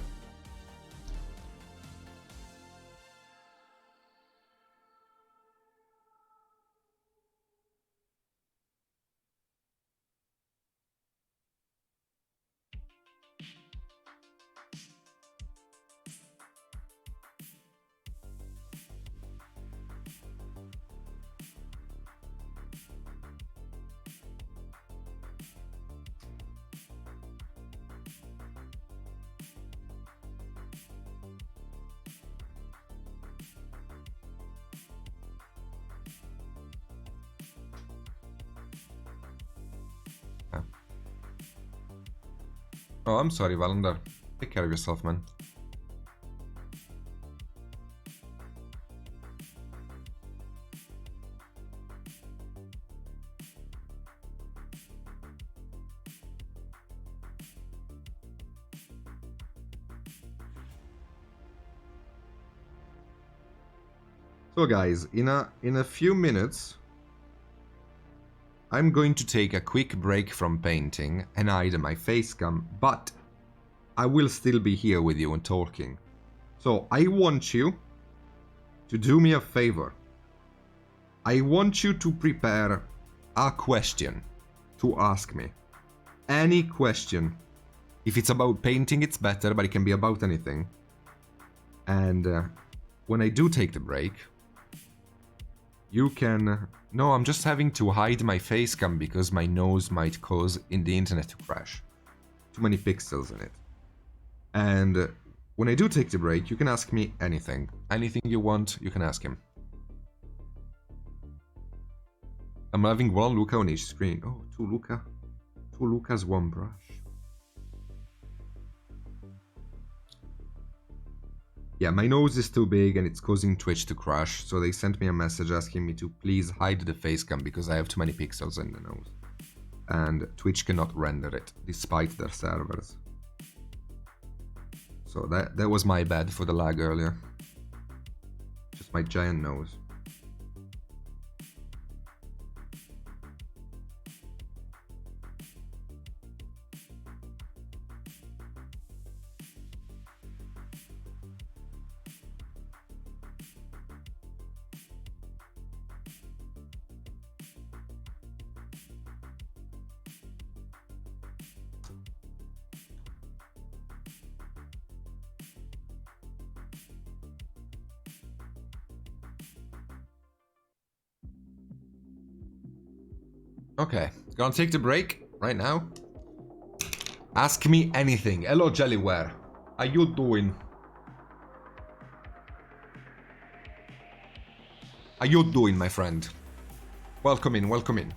Oh, I'm sorry, Valander. Take care of yourself, man. So guys, in a few minutes, I'm going to take a quick break from painting and hide my face cam, but I will still be here with you and talking. So I want you to do me a favor. I want you to prepare a question to ask me. Any question. If it's about painting, it's better, but it can be about anything. And when I do take the break, you can... No, I'm just having to hide my face cam because my nose might cause in the internet to crash. Too many pixels in it. And when I do take the break, you can ask me anything. Anything you want, you can ask him. I'm having one Luca on each screen. Oh, two Luca. Two Lucas, one brush. Yeah, my nose is too big and it's causing Twitch to crash, so they sent me a message asking me to please hide the facecam because I have too many pixels in the nose. And Twitch cannot render it, despite their servers. So that was my bad for the lag earlier. Just my giant nose. Okay, gonna take the break right now. Ask me anything. Hello, Jellyware. How you doing? How you doing, my friend? Welcome in, welcome in.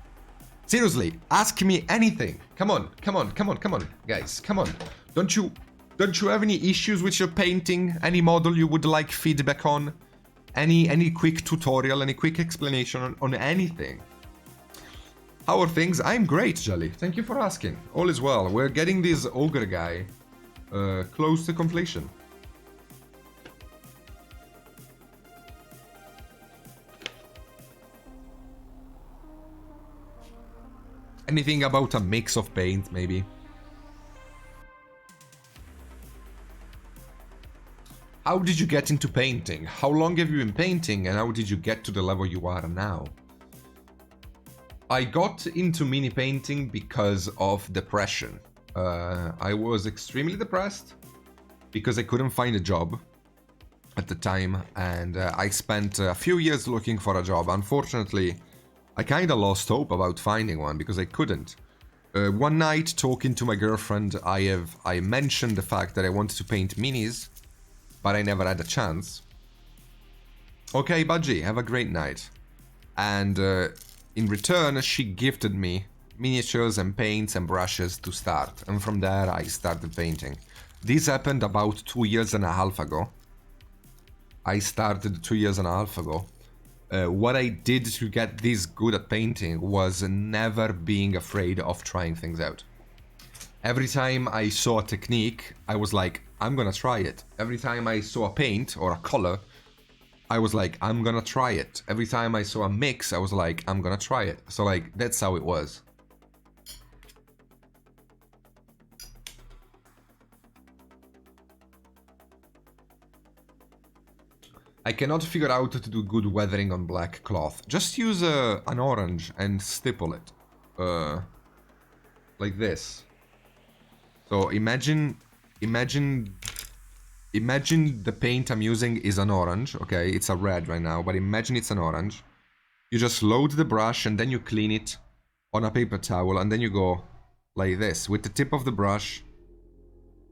Seriously, ask me anything. Come on, come on, come on, come on, guys, come on. Don't you have any issues with your painting? Any model you would like feedback on? Any quick tutorial, any quick explanation on anything? How are things? I'm great, Jelly. Thank you for asking. All is well. We're getting this ogre guy close to completion. Anything about a mix of paint, maybe? How did you get into painting? How long have you been painting, and how did you get to the level you are now? I got into mini painting because of depression. I was extremely depressed because I couldn't find a job at the time, and I spent a few years looking for a job. Unfortunately, I kinda lost hope about finding one because I couldn't. One night, talking to my girlfriend, I mentioned the fact that I wanted to paint minis, but I never had a chance. Okay, Budgie, have a great night. And in return, she gifted me miniatures and paints and brushes to start. And from there, I started painting. This happened about 2.5 years ago. I started 2.5 years ago. What I did to get this good at painting was never being afraid of trying things out. Every time I saw a technique, I was like, I'm gonna try it. Every time I saw a paint or a color, I was like, I'm gonna try it. Every time I saw a mix, I was like, I'm gonna try it. So like, that's how it was. I cannot figure out how to do good weathering on black cloth. Just use an orange and stipple it. Like this. So imagine the paint I'm using is an orange, okay? It's a red right now, but imagine it's an orange. You just load the brush and then you clean it on a paper towel, and then you go like this with the tip of the brush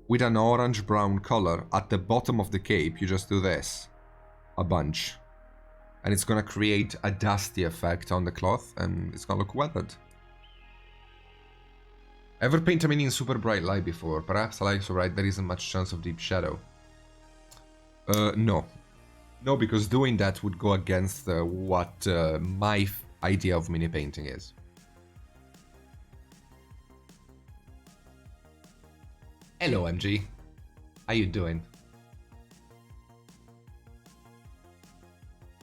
with an orange-brown color at the bottom of the cape. You just do this a bunch, and it's gonna create a dusty effect on the cloth, and it's gonna look weathered. Ever paint a mini in super bright light before? Perhaps a light so bright there isn't much chance of deep shadow. No. No, because doing that would go against what my idea of mini painting is. Hello, MG. How you doing?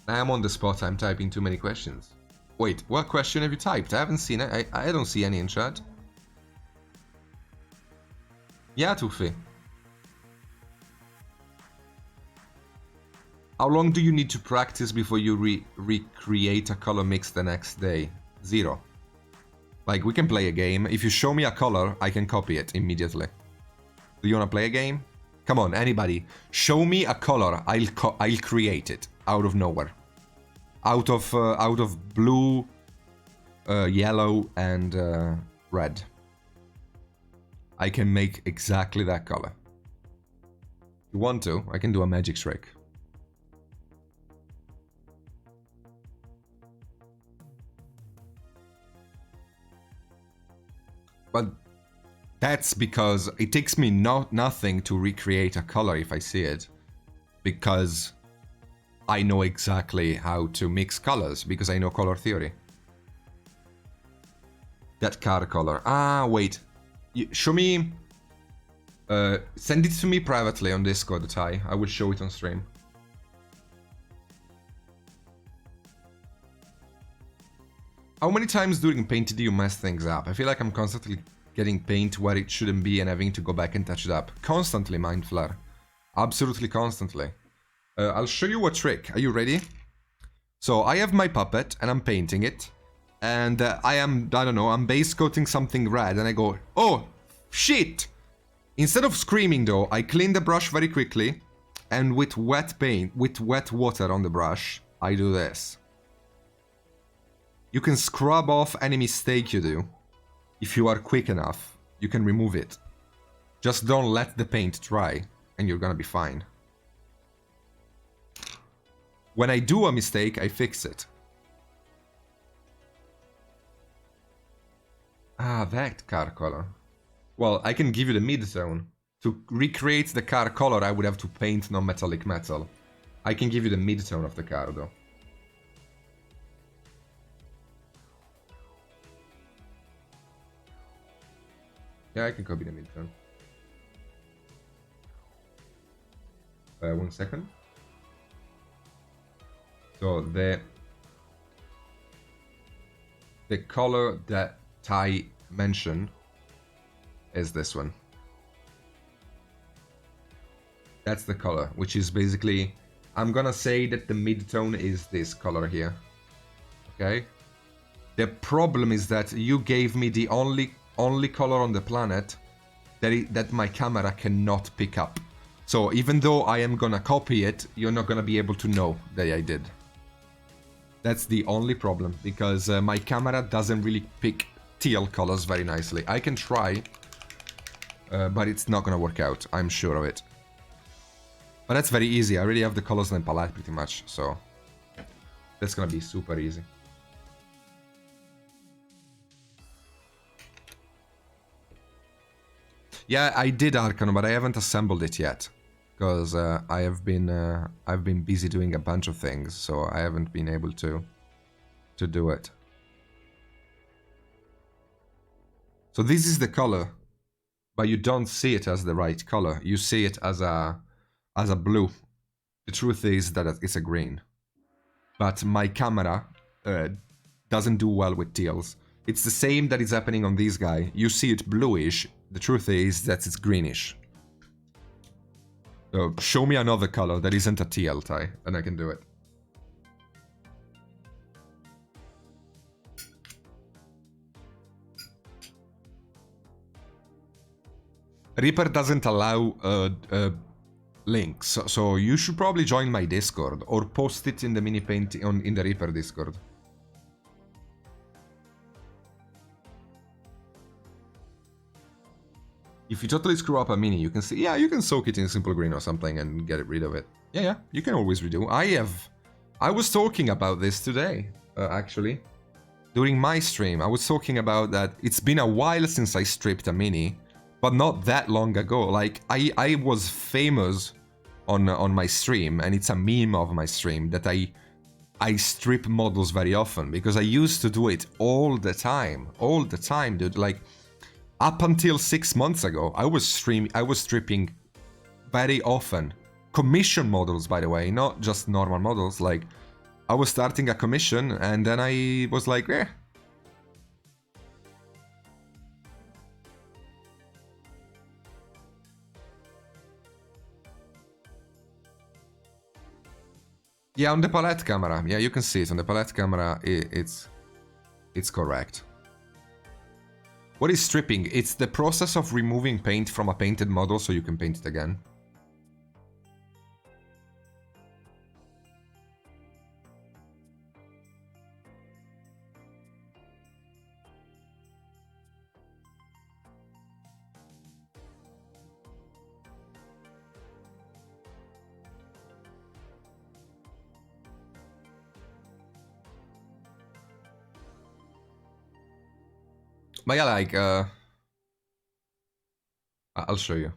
I'm on the spot, I'm typing too many questions. Wait, what question have you typed? I haven't seen it. I don't see any in chat. Yeah, Tufi. How long do you need to practice before you recreate a color mix the next day? 0. Like, we can play a game. If you show me a color, I can copy it immediately. Do you wanna play a game? Come on, anybody. Show me a color, I'll create it out of nowhere. Out of blue, yellow, and red. I can make exactly that color. If you want to, I can do a magic trick. But that's because it takes me nothing to recreate a color if I see it. Because I know exactly how to mix colors, because I know color theory. That car color. Ah, wait. Show me... send it to me privately on Discord, Ty. I will show it on stream. How many times during paint do you mess things up? I feel like I'm constantly getting paint where it shouldn't be and having to go back and touch it up. Constantly, Mindflare. Absolutely constantly. I'll show you a trick. Are you ready? So I have my puppet and I'm painting it. And I don't know, I'm base coating something red and I go, oh, shit! Instead of screaming though, I clean the brush very quickly. And with wet paint, with wet water on the brush, I do this. You can scrub off any mistake you do. If you are quick enough, you can remove it. Just don't let the paint dry, and you're gonna be fine. When I do a mistake, I fix it. Ah, that car color. Well, I can give you the mid-tone. To recreate the car color, I would have to paint non-metallic metal. I can give you the mid-tone of the car, though. Yeah, I can copy the mid-tone. 1 second. So the color that Ty mentioned is this one. That's the color, which is basically, I'm gonna say that the mid-tone is this color here. Okay? The problem is that you gave me the only color on the planet that my camera cannot pick up. So even though I am gonna copy it, you're not gonna be able to know that I did. That's the only problem, because my camera doesn't really pick teal colors very nicely. I can try, but it's not gonna work out, I'm sure of it. But that's very easy, I already have the colors in the palette pretty much, so that's gonna be super easy. Yeah, I did Arcano, but I haven't assembled it yet, because I've been busy doing a bunch of things, so I haven't been able to do it. So this is the color, but you don't see it as the right color. You see it as a blue. The truth is that it's a green. But my camera doesn't do well with teals. It's the same that is happening on this guy. You see it bluish. The truth is that it's greenish. So show me another color that isn't a teal, Ty, and I can do it. Reaper doesn't allow links, so you should probably join my Discord or post it in the mini paint in the Reaper Discord. If you totally screw up a mini, you can see, yeah, you can soak it in simple green or something and get rid of it. Yeah, you can always redo. I was talking about this today, actually. During my stream, I was talking about that it's been a while since I stripped a mini, but not that long ago. Like, I was famous on my stream, and it's a meme of my stream, that I strip models very often, because I used to do it all the time, dude. Like, up until 6 months ago, I was stripping very often. Commission models, by the way, not just normal models. Like, I was starting a commission, and then I was like, eh. Yeah, on the palette camera. Yeah, you can see it on the palette camera. It's correct. What is stripping? It's the process of removing paint from a painted model so you can paint it again. But yeah, like, I'll show you.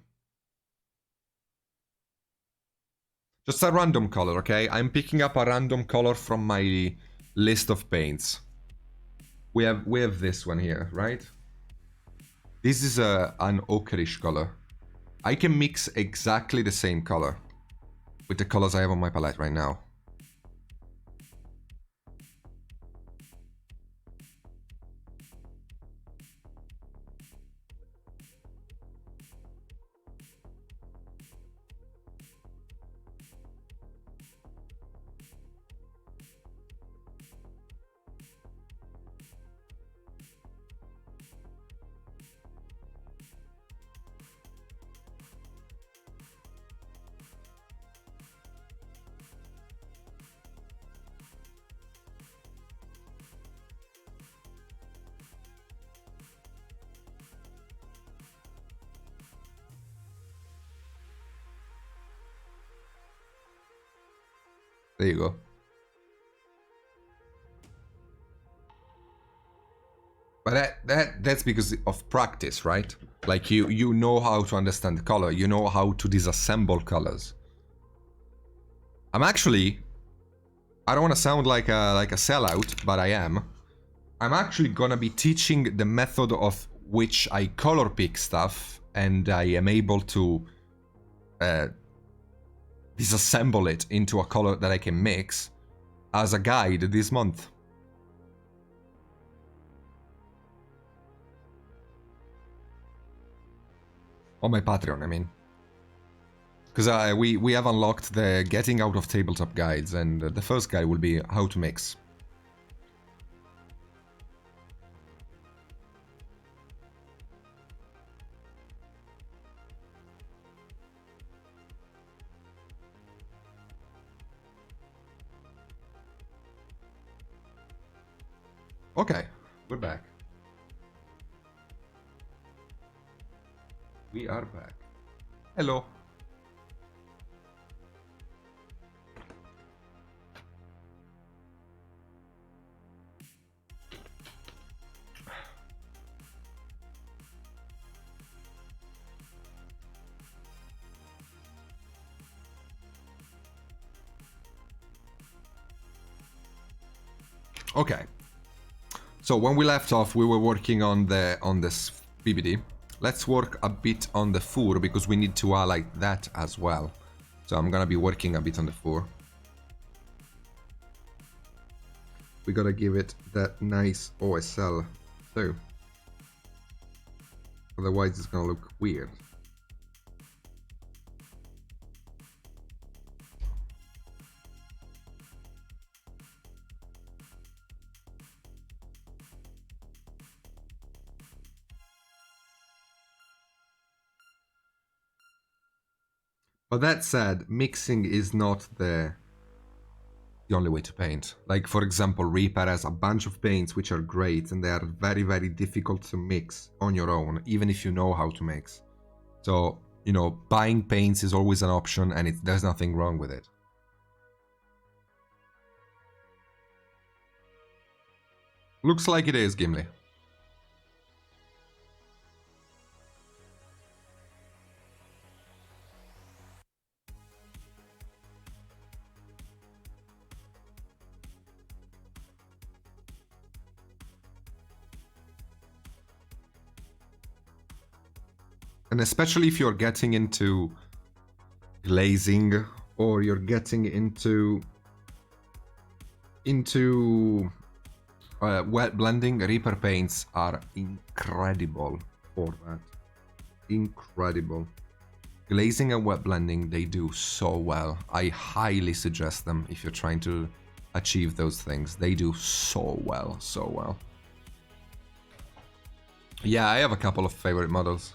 Just a random color, okay? I'm picking up a random color from my list of paints. We have this one here, right? This is an ochreish color. I can mix exactly the same color with the colors I have on my palette right now. There you go. But that's because of practice, right? Like you know how to understand the color, you know how to disassemble colors. I'm actually, I don't want to sound like a sellout, but I am. I'm actually gonna be teaching the method of which I color pick stuff, and I am able to disassemble it into a color that I can mix as a guide this month. On my Patreon, I mean. Because we have unlocked the getting out of tabletop guides, and the first guide will be how to mix. Okay, we're back. We are back. Hello. Okay. So when we left off, we were working on this BBD. Let's work a bit on the fur, because we need to highlight that as well. So I'm gonna be working a bit on the fur. We gotta give it that nice OSL too. Otherwise it's gonna look weird. But that said, mixing is not the only way to paint. Like, for example, Reaper has a bunch of paints which are great, and they are very, very difficult to mix on your own, even if you know how to mix. So, you know, buying paints is always an option, and there's nothing wrong with it. Looks like it is, Gimli. And especially if you're getting into glazing, or you're getting into wet blending, Reaper paints are incredible for that. Incredible. Glazing and wet blending, they do so well. I highly suggest them if you're trying to achieve those things. They do so well, so well. Yeah, I have a couple of favorite models.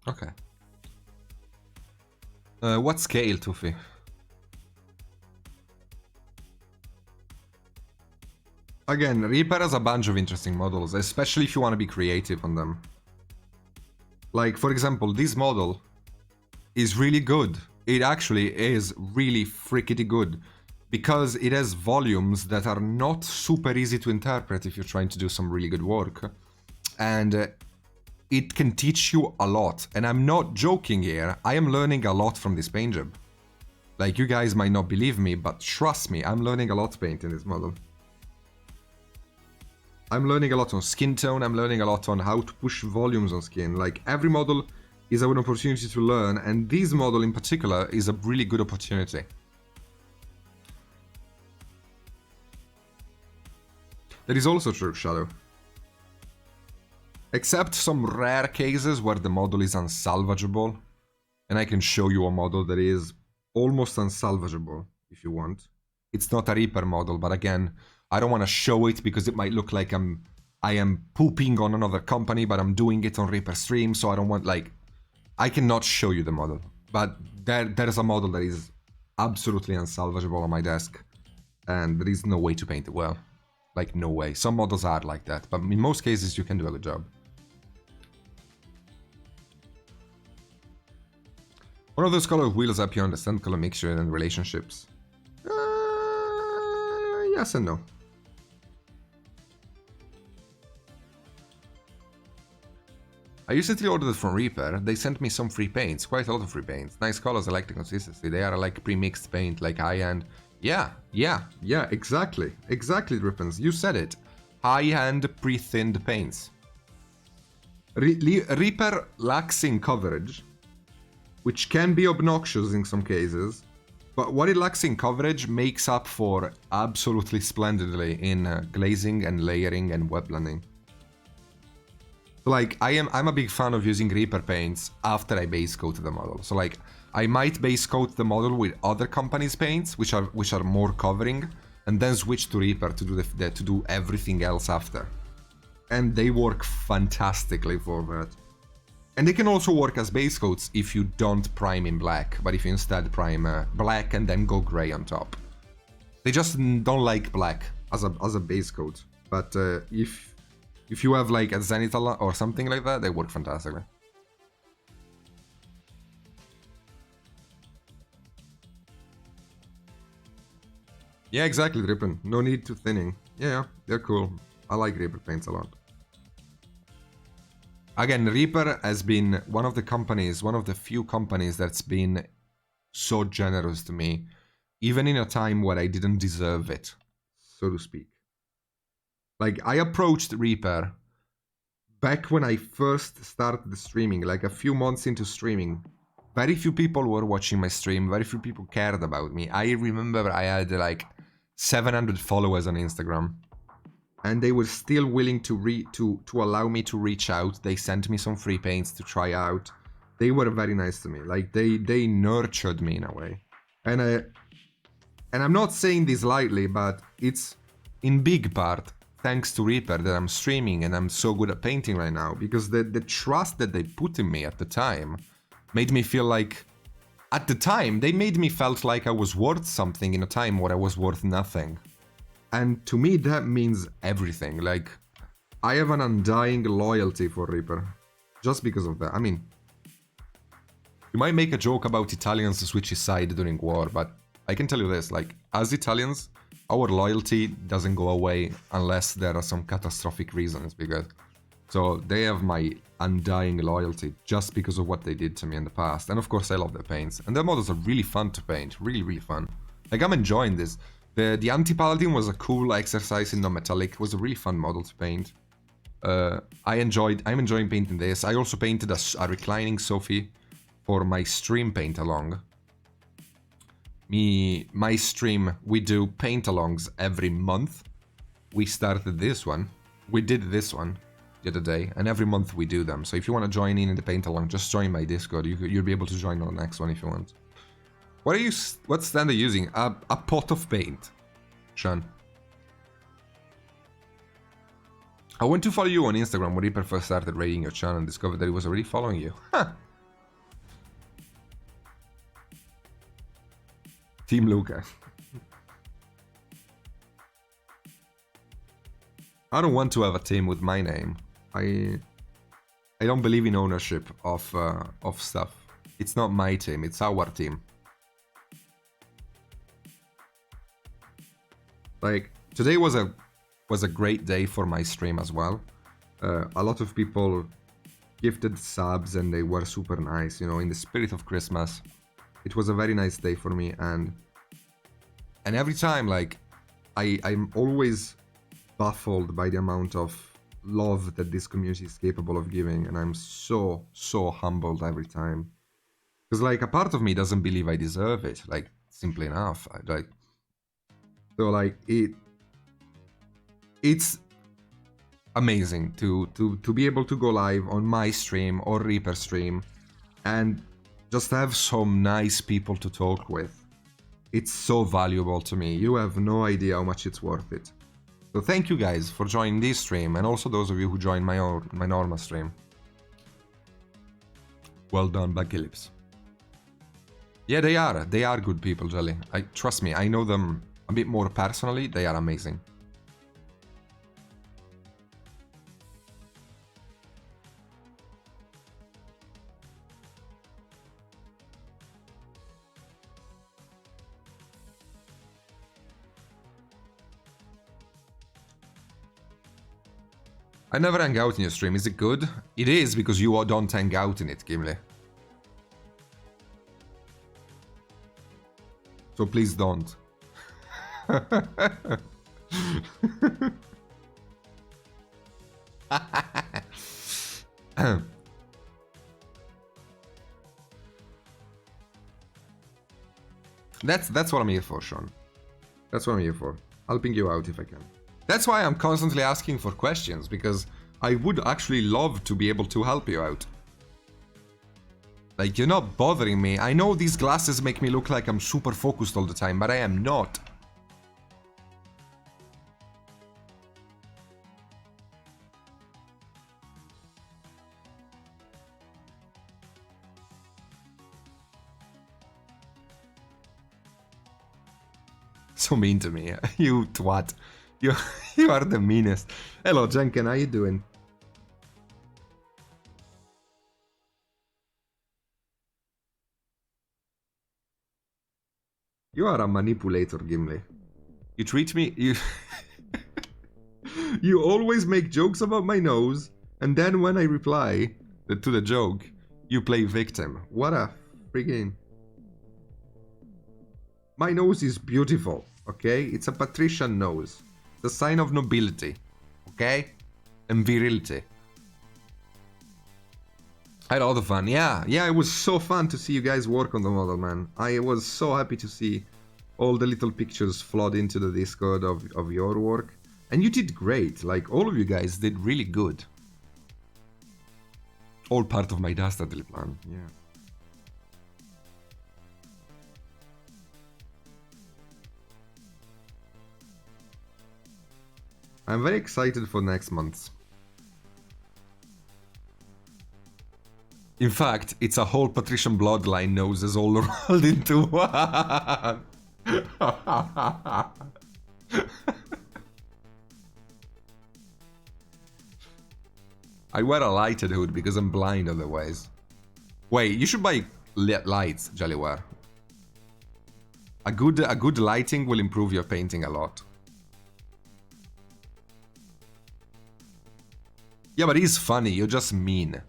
Okay. What scale, Tufi? Again, Reaper has a bunch of interesting models, especially if you want to be creative on them. Like, for example, this model is really good. It actually is really freakity good, because it has volumes that are not super easy to interpret if you're trying to do some really good work. And it can teach you a lot, and I'm not joking here. I am learning a lot from this paint job. Like, you guys might not believe me, but trust me, I'm learning a lot painting this model. I'm learning a lot on skin tone, I'm learning a lot on how to push volumes on skin. Like, every model is an opportunity to learn, and this model in particular is a really good opportunity. That is also true, Shadow. Except some rare cases where the model is unsalvageable. And I can show you a model that is almost unsalvageable, if you want. It's not a Reaper model, but again, I don't want to show it because it might look like I am pooping on another company, but I'm doing it on Reaper stream, so I don't want, like... I cannot show you the model. But there is a model that is absolutely unsalvageable on my desk. And there is no way to paint it well. Like, no way. Some models are like that, but in most cases you can do a good job. One of those color wheels up you understand color mixture and relationships. Yes and no. I recently ordered from Reaper. They sent me some free paints, quite a lot of free paints. Nice colors, I like the consistency. They are like pre-mixed paint, like high-end. Yeah, exactly. Exactly, Drippens. You said it. High-end pre-thinned paints. Reaper lacks in coverage, which can be obnoxious in some cases, but what it lacks in coverage makes up for absolutely splendidly in glazing and layering and wet blending. So like, I'm a big fan of using Reaper paints after I base coat the model. So like, I might base coat the model with other companies' paints, which are more covering, and then switch to Reaper to do everything else after. And they work fantastically for that. And they can also work as base coats if you don't prime in black, but if you instead prime black and then go gray on top. They just don't like black as a base coat, but if you have like a Zenithal or something like that, they work fantastically. Yeah, exactly, Drippin. No need to thinning. Yeah, they're cool. I like Reaper paints a lot. Again, Reaper has been one of the few companies that's been so generous to me, even in a time where I didn't deserve it, so to speak. Like, I approached Reaper back when I first started streaming, like a few months into streaming. Very few people were watching my stream, very few people cared about me. I remember I had like 700 followers on Instagram. And they were still willing to allow me to reach out. They sent me some free paints to try out. They were very nice to me. Like they nurtured me in a way. And I'm not saying this lightly, but it's in big part thanks to Reaper that I'm streaming and I'm so good at painting right now, because the trust that they put in me at the time made me feel like, at the time, they made me felt like I was worth something in a time where I was worth nothing. And to me, that means everything. Like, I have an undying loyalty for Reaper. Just because of that. I mean, you might make a joke about Italians switching side during war, but I can tell you this, like, as Italians, our loyalty doesn't go away unless there are some catastrophic reasons, because... So, they have my undying loyalty just because of what they did to me in the past. And of course, I love their paints. And their models are really fun to paint. Really, really fun. Like, I'm enjoying this. The Anti-Paladin was a cool exercise in non-metallic. It was a really fun model to paint. I'm enjoying painting this. I also painted a reclining Sophie for my stream paint-along. My stream, we do paint-alongs every month. We started this one. We did this one the other day, and every month we do them. So if you want to join in the paint-along, just join my Discord. You'll be able to join on the next one if you want. What stand are you using? A pot of paint, Sean. I went to follow you on Instagram when Reaper first started raiding your channel and discovered that he was already following you. Huh. Team Luca. I don't want to have a team with my name. I don't believe in ownership of stuff. It's not my team, it's our team. Like, today was a great day for my stream as well. A lot of people gifted subs and they were super nice, you know, in the spirit of Christmas. It was a very nice day for me, and every time, like, I'm always baffled by the amount of love that this community is capable of giving, and I'm so humbled every time. Because, like, a part of me doesn't believe I deserve it, like, simply enough. So, like, it's amazing to be able to go live on my stream or Reaper stream and just have some nice people to talk with. It's so valuable to me. You have no idea how much it's worth it. So thank you guys for joining this stream, and also those of you who joined my normal stream. Well done, Bagilips. Yeah, they are good people, Jelly. Trust me, I know them a bit more personally. They are amazing. I never hang out in your stream. Is it good? It is, because you don't hang out in it, Gimli. So please don't. That's what I'm here for, Sean. That's what I'm here for. Helping you out if I can. That's why I'm constantly asking for questions, because I would actually love to be able to help you out. Like, you're not bothering me. I know these glasses make me look like I'm super focused all the time, but I am not. So mean to me. You twat. You are the meanest. Hello, Jenkin. How you doing? You are a manipulator, Gimli. You treat me... You always make jokes about my nose, and then when I reply to the joke, you play victim. What a friggin... My nose is beautiful, okay? It's a patrician nose. The sign of nobility, okay? And virility. I had all the fun. Yeah, it was so fun to see you guys work on the model, man. I was so happy to see all the little pictures flood into the Discord of your work. And you did great. Like, all of you guys did really good. All part of my dastardly plan, yeah. I'm very excited for next month. In fact, it's a whole patrician bloodline noses all rolled into one. I wear a lighted hood because I'm blind otherwise. Wait, you should buy lights, Jellyware. A good lighting will improve your painting a lot. Yeah, but he's funny, you're just mean.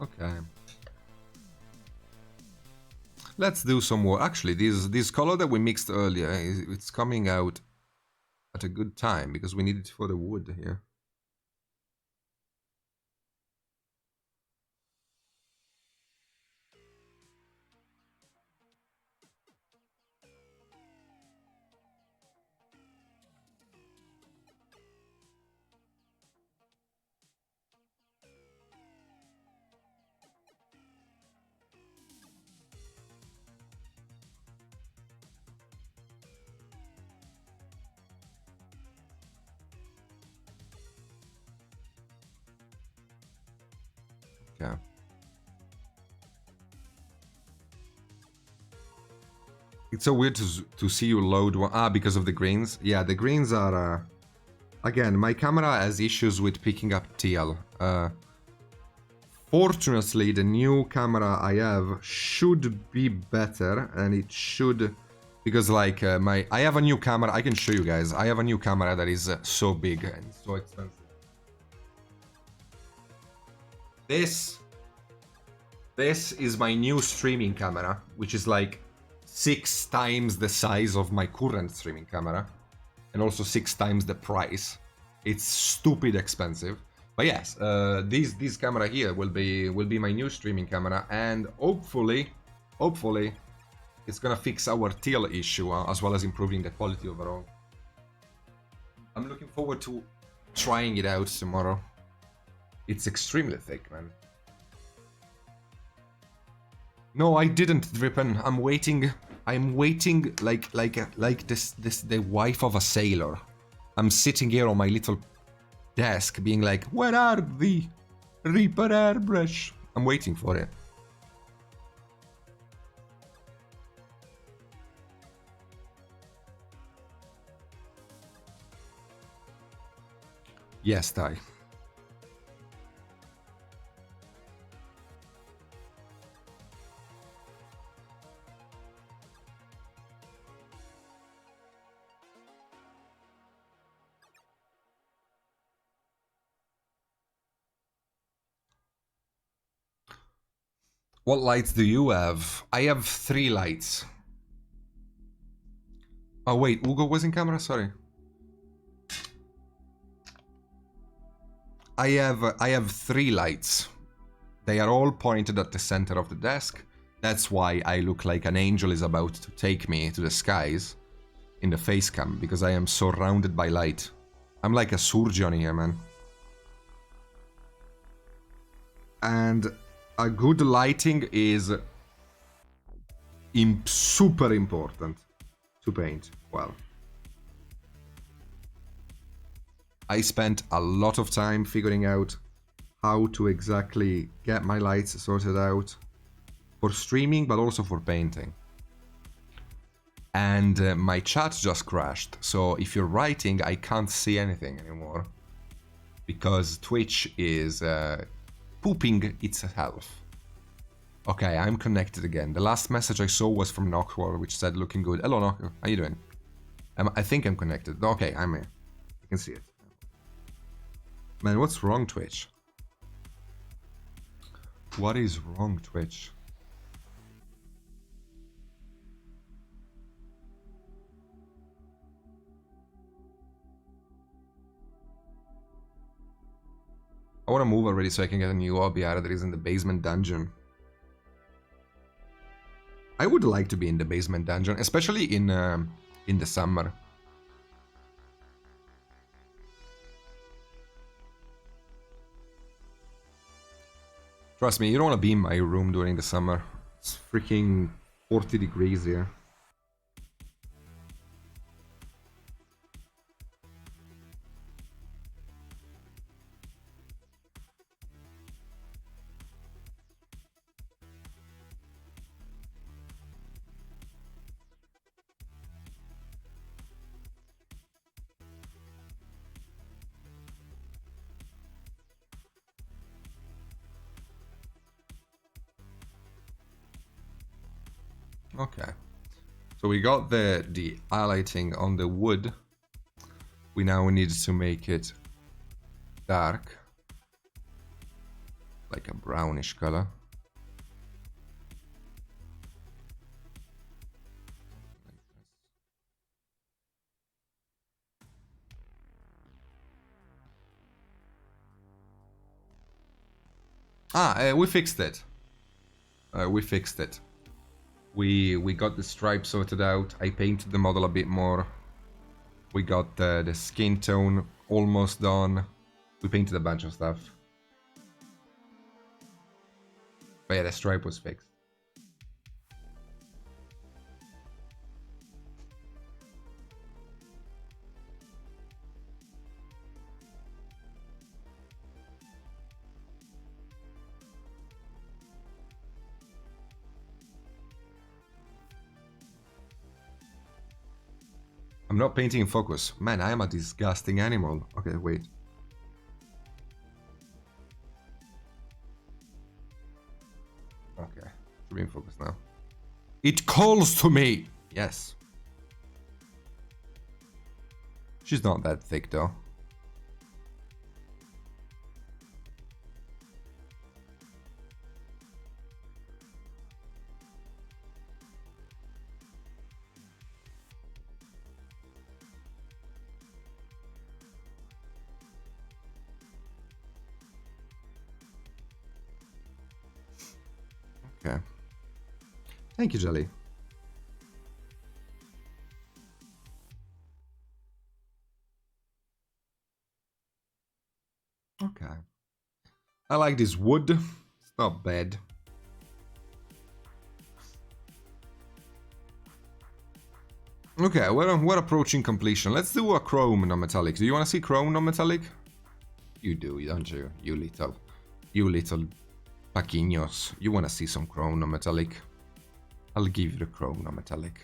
Okay. Let's do some more. Actually, this color that we mixed earlier, it's coming out at a good time because we need it for the wood here. Yeah. It's so weird to see you load one. Ah, because of the greens. Yeah, the greens are Again, my camera has issues with picking up teal. Fortunately, the new camera I have should be better, and it should, because like I have a new camera. I can show you guys. I have a new camera that is so big and so expensive. This is my new streaming camera, which is like 6 times the size of my current streaming camera, and also 6 times the price. It's stupid expensive. But yes, this camera here will be my new streaming camera, and hopefully, it's gonna fix our teal issue as well as improving the quality overall. I'm looking forward to trying it out tomorrow. It's extremely thick, man. No, I didn't, Drippen. I'm waiting like the wife of a sailor. I'm sitting here on my little desk being like, where are the Reaper airbrush? I'm waiting for it. Yes, Ty. What lights do you have? I have 3 lights. Oh wait, Ugo was in camera? Sorry. I have 3 lights. They are all pointed at the center of the desk. That's why I look like an angel is about to take me to the skies in the face cam, because I am surrounded by light. I'm like a surgeon here, man. And a good lighting is super important to paint well. I spent a lot of time figuring out how to exactly get my lights sorted out for streaming, but also for painting. And my chat just crashed, so if you're writing, I can't see anything anymore because Twitch is pooping itself. Okay, I'm connected again. The last message I saw was from Knockwall, which said, looking good. Hello, Knock. How you doing? I think I'm connected. Okay, I'm here. I can see it. Man, what's wrong, Twitch? What is wrong, Twitch? I want to move already so I can get a new hobby out of in the basement dungeon. I would like to be in the basement dungeon, especially in the summer. Trust me, you don't want to be in my room during the summer. It's freaking 40 degrees here. Okay, so we got the highlighting on the wood. We now need to make it dark, like a brownish color. We fixed it. We fixed it. We got the stripe sorted out. I painted the model a bit more. We got the skin tone almost done. We painted a bunch of stuff. But yeah, the stripe was fixed. I'm not painting in focus. Man, I am a disgusting animal. Okay, wait. Okay, should be in focus now. It calls to me! Yes. She's not that thick though. Okay. Thank you, Jelly. Okay. I like this wood. It's not bad. Okay, we're approaching completion. Let's do a chrome non-metallic. Do you want to see chrome non-metallic? You do, don't you? You little paquiños. You want to see some chrome non-metallic? I'll give you the chrome non-metallic.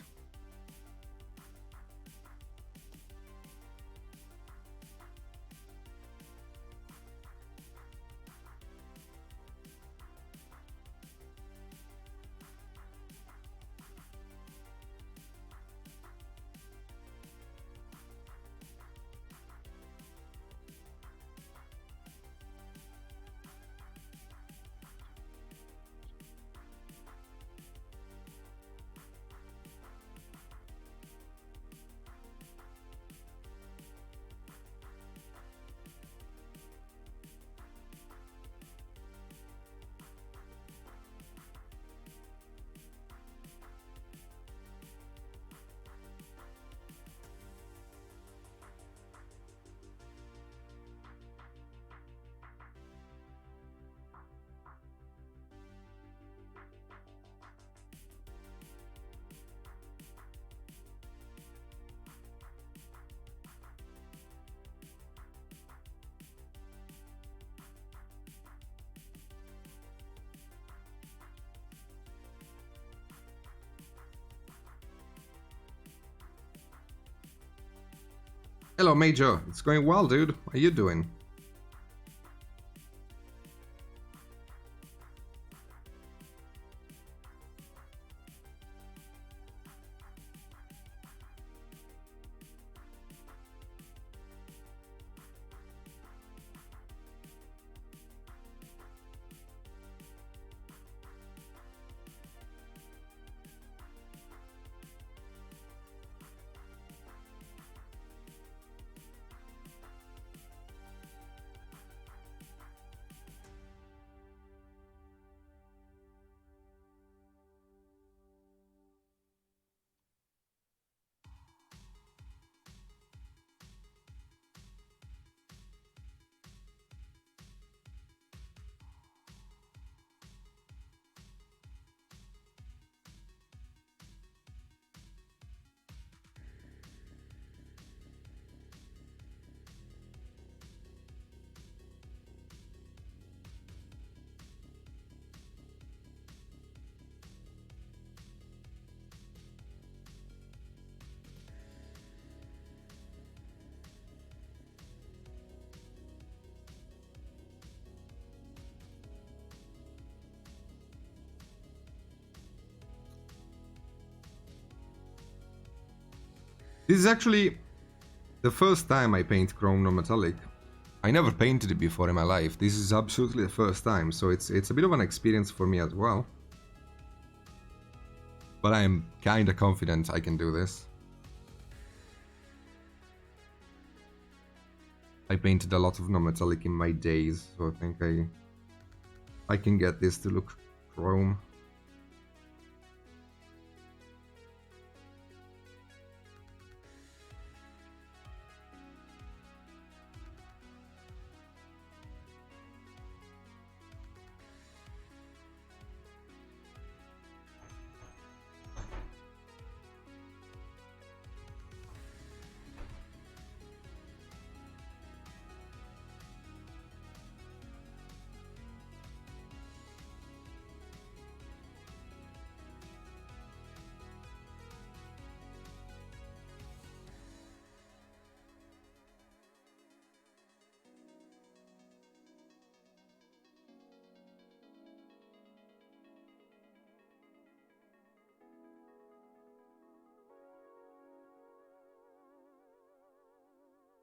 Hello, Major. It's going well, dude. How are you doing? This is actually the first time I paint chrome non-metallic. I never painted it before in my life. This is absolutely the first time, so it's a bit of an experience for me as well. But I am kinda confident I can do this. I painted a lot of non-metallic in my days, so I think I can get this to look chrome.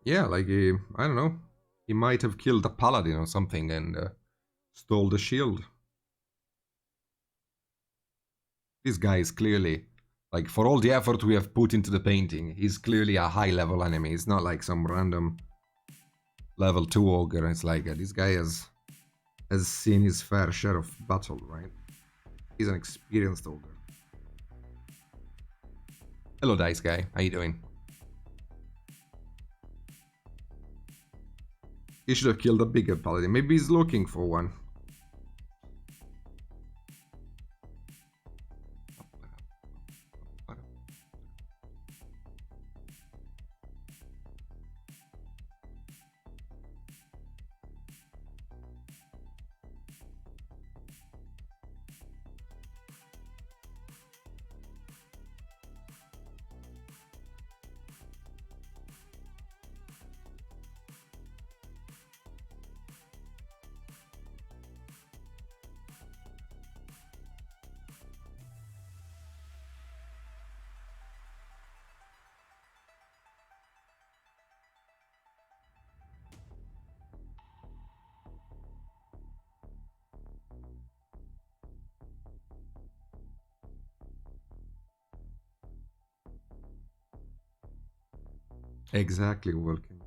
Yeah, like I don't know. He might have killed a paladin or something and stole the shield. This guy is clearly, like, for all the effort we have put into the painting, he's clearly a high-level enemy. It's not like some random level 2 ogre. It's like this guy has seen his fair share of battle, right? He's an experienced ogre. Hello, dice guy. How you doing? He should have killed a bigger paladin. Maybe he's looking for one. Exactly, Vulcan.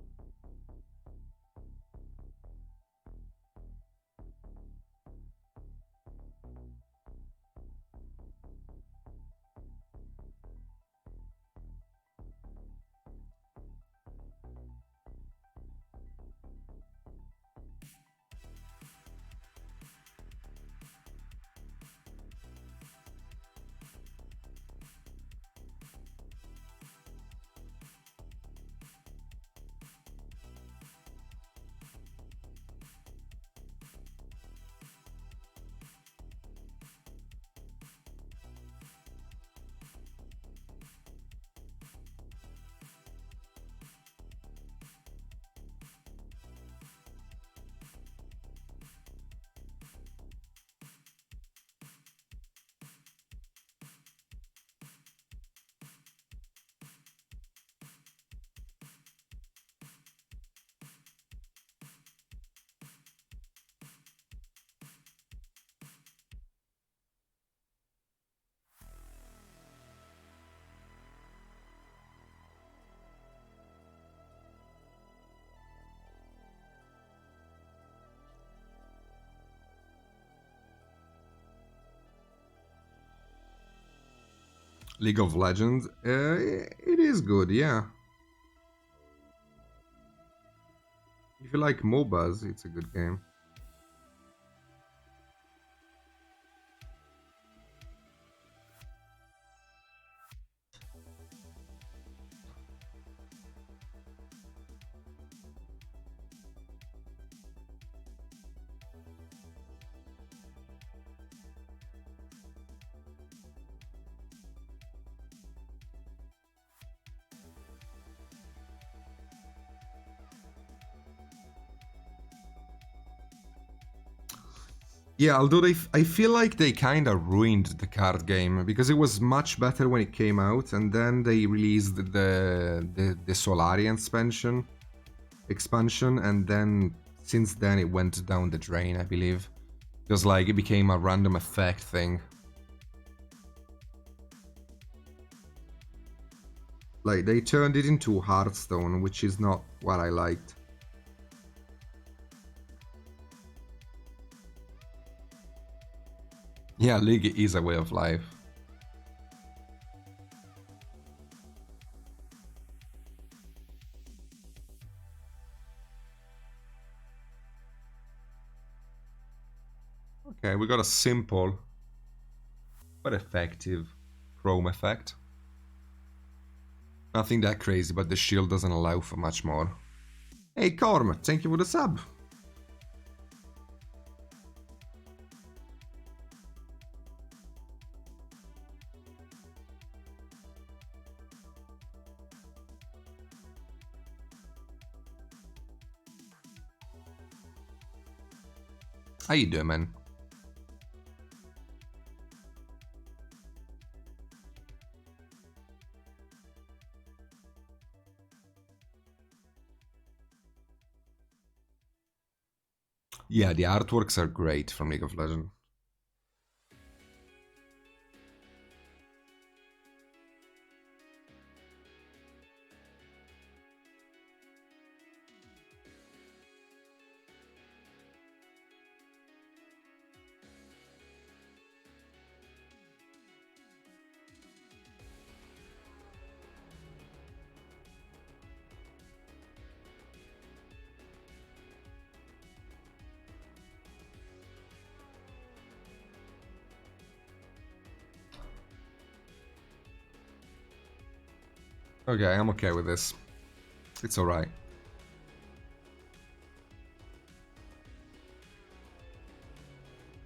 League of Legends, it is good, yeah. If you like MOBAs, it's a good game. Yeah, although I feel like they kind of ruined the card game because it was much better when it came out, and then they released the Solarian expansion, and then since then it went down the drain, I believe, because like it became a random effect thing. Like they turned it into Hearthstone, which is not what I liked. Yeah, League is a way of life. Okay, we got a simple but effective chrome effect. Nothing that crazy, but the shield doesn't allow for much more. Hey Corm, thank you for the sub. How you doing, man? Yeah, the artworks are great from League of Legends. Okay, I'm okay with this. It's alright.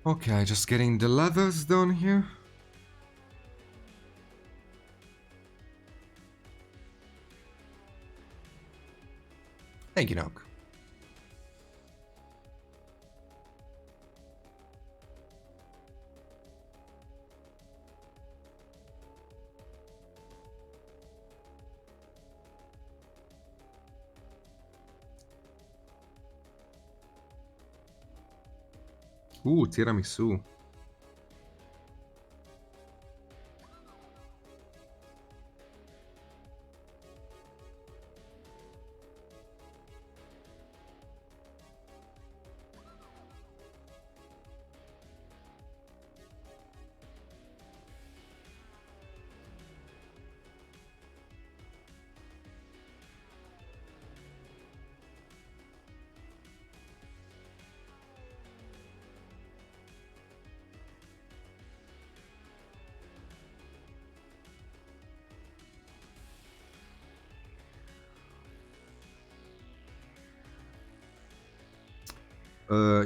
Okay, just getting the leathers done here. Thank you, Nook. Ooh, tiramisu.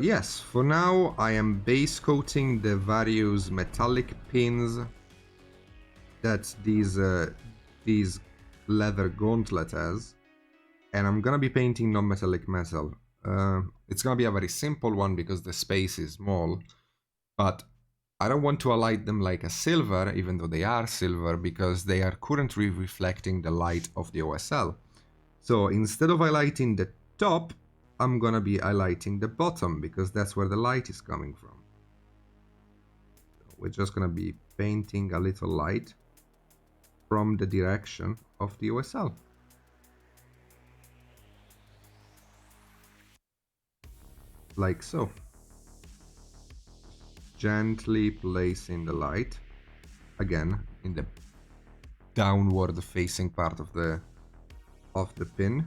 Yes, for now I am base coating the various metallic pins that these leather gauntlet has, and I'm gonna be painting non-metallic metal. It's gonna be a very simple one because the space is small, but I don't want to highlight them like a silver, even though they are silver, because they are currently reflecting the light of the OSL. So instead of highlighting the top, I'm gonna be highlighting the bottom because that's where the light is coming from. We're just gonna be painting a little light from the direction of the OSL. Like so. Gently placing the light, again, in the downward facing part of the pin.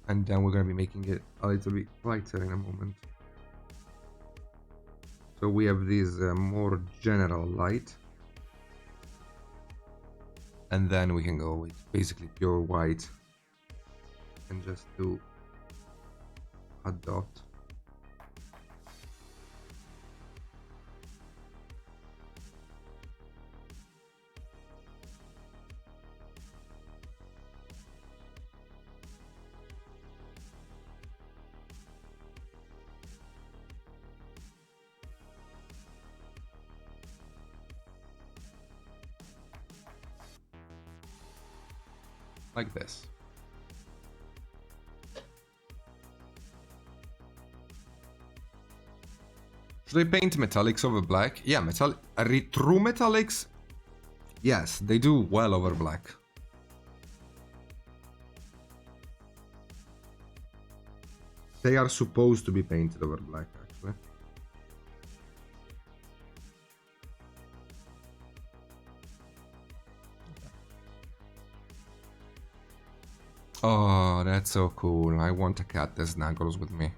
And then we're going to be making it a little bit lighter in a moment. So we have this more general light. And then we can go with basically pure white and just do a dot. Like this. Should I paint metallics over black? Yeah, true metallics, yes, they do well over black. They are supposed to be painted over black, actually. Oh, that's so cool. I want a cat that snuggles with me.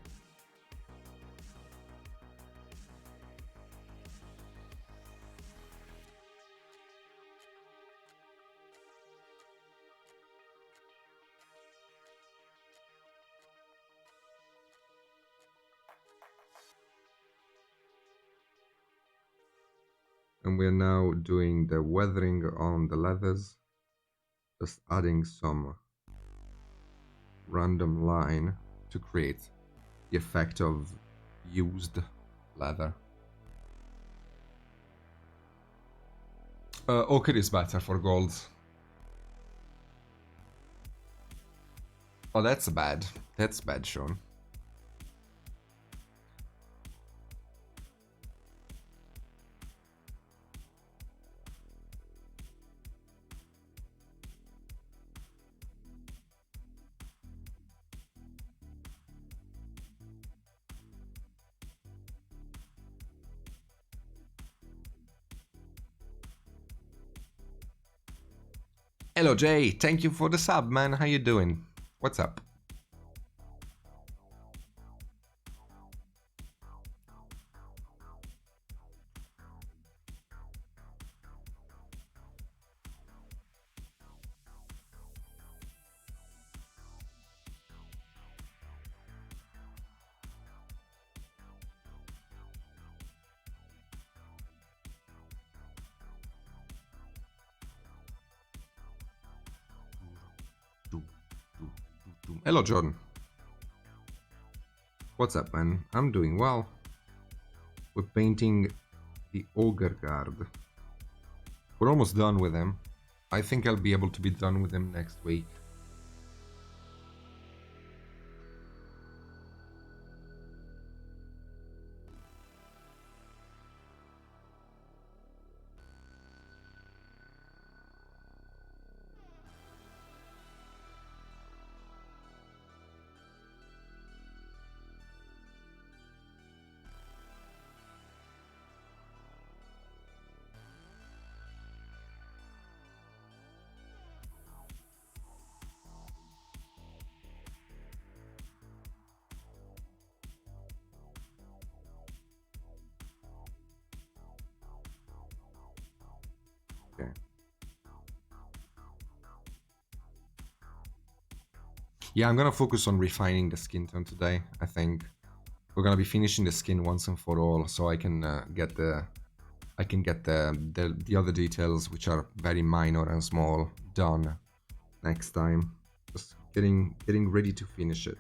And we're now doing the weathering on the leathers. Just adding some random line to create the effect of used leather. Ochre is better for gold. Oh, that's bad. That's bad, Sean. Hello, Jay. Thank you for the sub, man. How you doing? What's up? Hello, Jordan. What's up, man? I'm doing well. We're painting the Ogre Guard. We're almost done with him. I think I'll be able to be done with him next week. Okay. Yeah, I'm gonna focus on refining the skin tone today. I think we're gonna be finishing the skin once and for all, so I can get the other details, which are very minor and small, done next time. Just getting ready to finish it.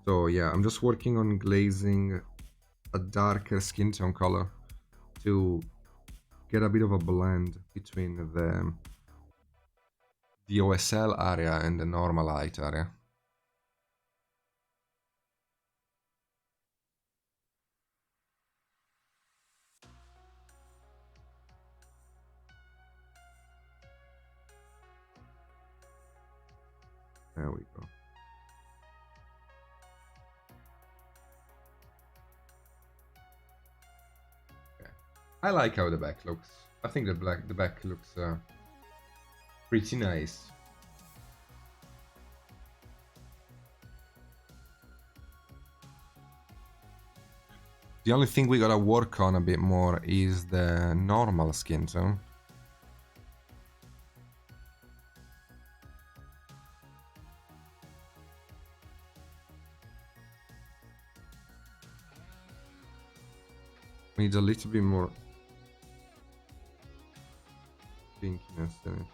So yeah, I'm just working on glazing a darker skin tone color to get a bit of a blend between the OSL area and the normal light area. There we go. Okay. I like how the back looks. I think the back looks pretty nice. The only thing we gotta work on a bit more is the normal skin tone. Needs a little bit more pinkiness in it.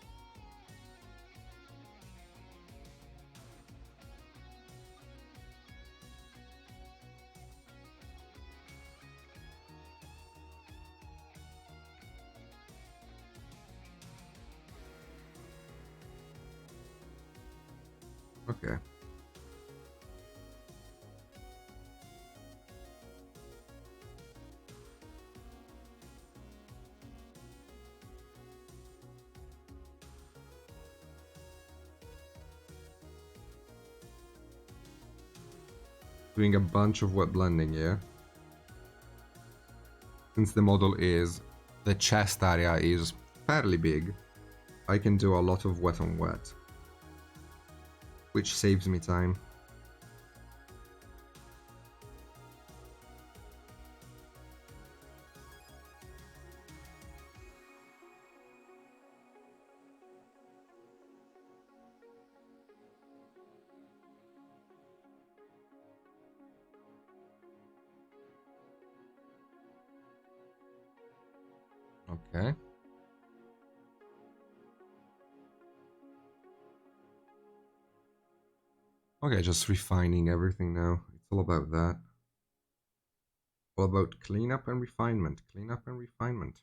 Okay. Doing a bunch of wet blending, yeah? Since the model is, the chest area is fairly big, I can do a lot of wet on wet, which saves me time. Okay. Okay, just refining everything now. It's all about that. All about cleanup and refinement. Cleanup and refinement.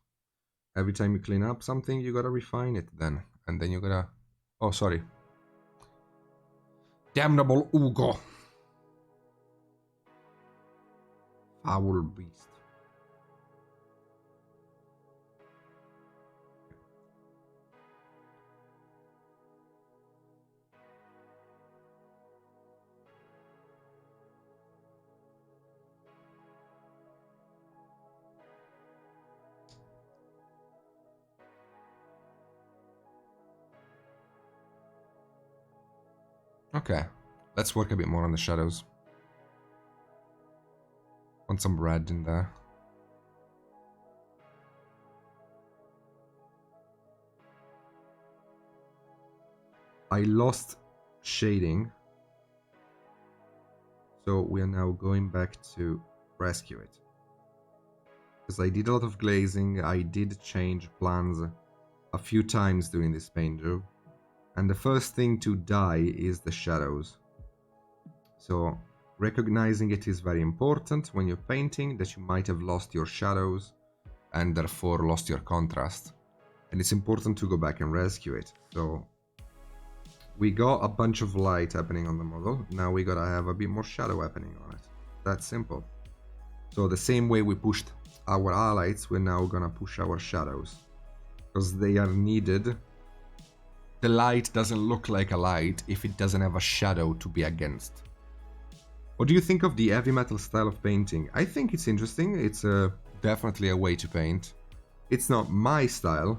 Every time you clean up something, you gotta refine it then. And then you gotta... Oh, sorry. Damnable Ugo. Foul beast. Okay, let's work a bit more on the shadows. Want some red in there. I lost shading, so we are now going back to rescue it. Because I did a lot of glazing, I did change plans a few times during this paint job. And the first thing to die is the shadows. So recognizing it is very important when you're painting, that you might have lost your shadows and therefore lost your contrast. And it's important to go back and rescue it. So we got a bunch of light happening on the model. Now we gotta have a bit more shadow happening on it. That's simple. So the same way we pushed our highlights, we're now gonna push our shadows. Because they are needed. The light doesn't look like a light if it doesn't have a shadow to be against. What do you think of the heavy metal style of painting? I think it's interesting. It's definitely a way to paint. It's not my style.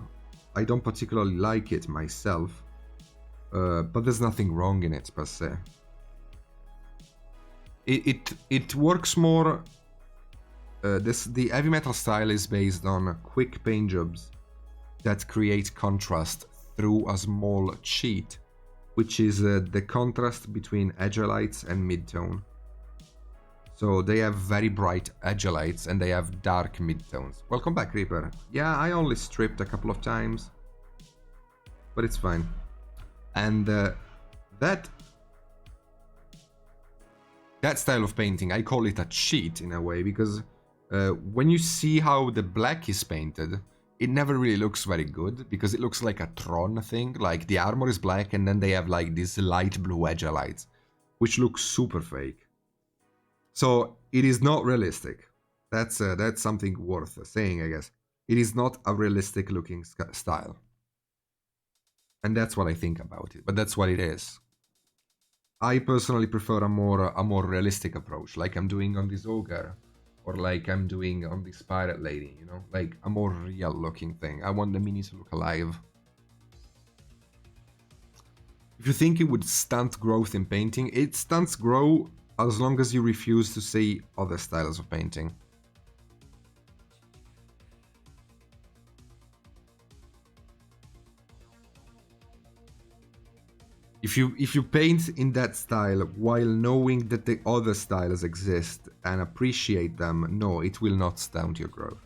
I don't particularly like it myself. But there's nothing wrong in it per se. It works more. The heavy metal style is based on quick paint jobs that create contrast through a small cheat, which is the contrast between edge lights and midtone. So they have very bright edge lights and they have dark midtones. Welcome back, Reaper. Yeah, I only stripped a couple of times, but it's fine. And that style of painting, I call it a cheat in a way, because when you see how the black is painted, it never really looks very good, because it looks like a Tron thing. Like the armor is black and then they have like these light blue edge lights, which looks super fake. So it is not realistic. That's something worth saying, I guess. It is not a realistic looking style. And that's what I think about it, but that's what it is. I personally prefer a more realistic approach, like I'm doing on this ogre, or like I'm doing on this pirate lady, you know, like a more real looking thing. I want the mini to look alive. If you think it would stunt growth in painting, it stunts growth as long as you refuse to see other styles of painting. If you paint in that style while knowing that the other styles exist and appreciate them, no, it will not stunt your growth.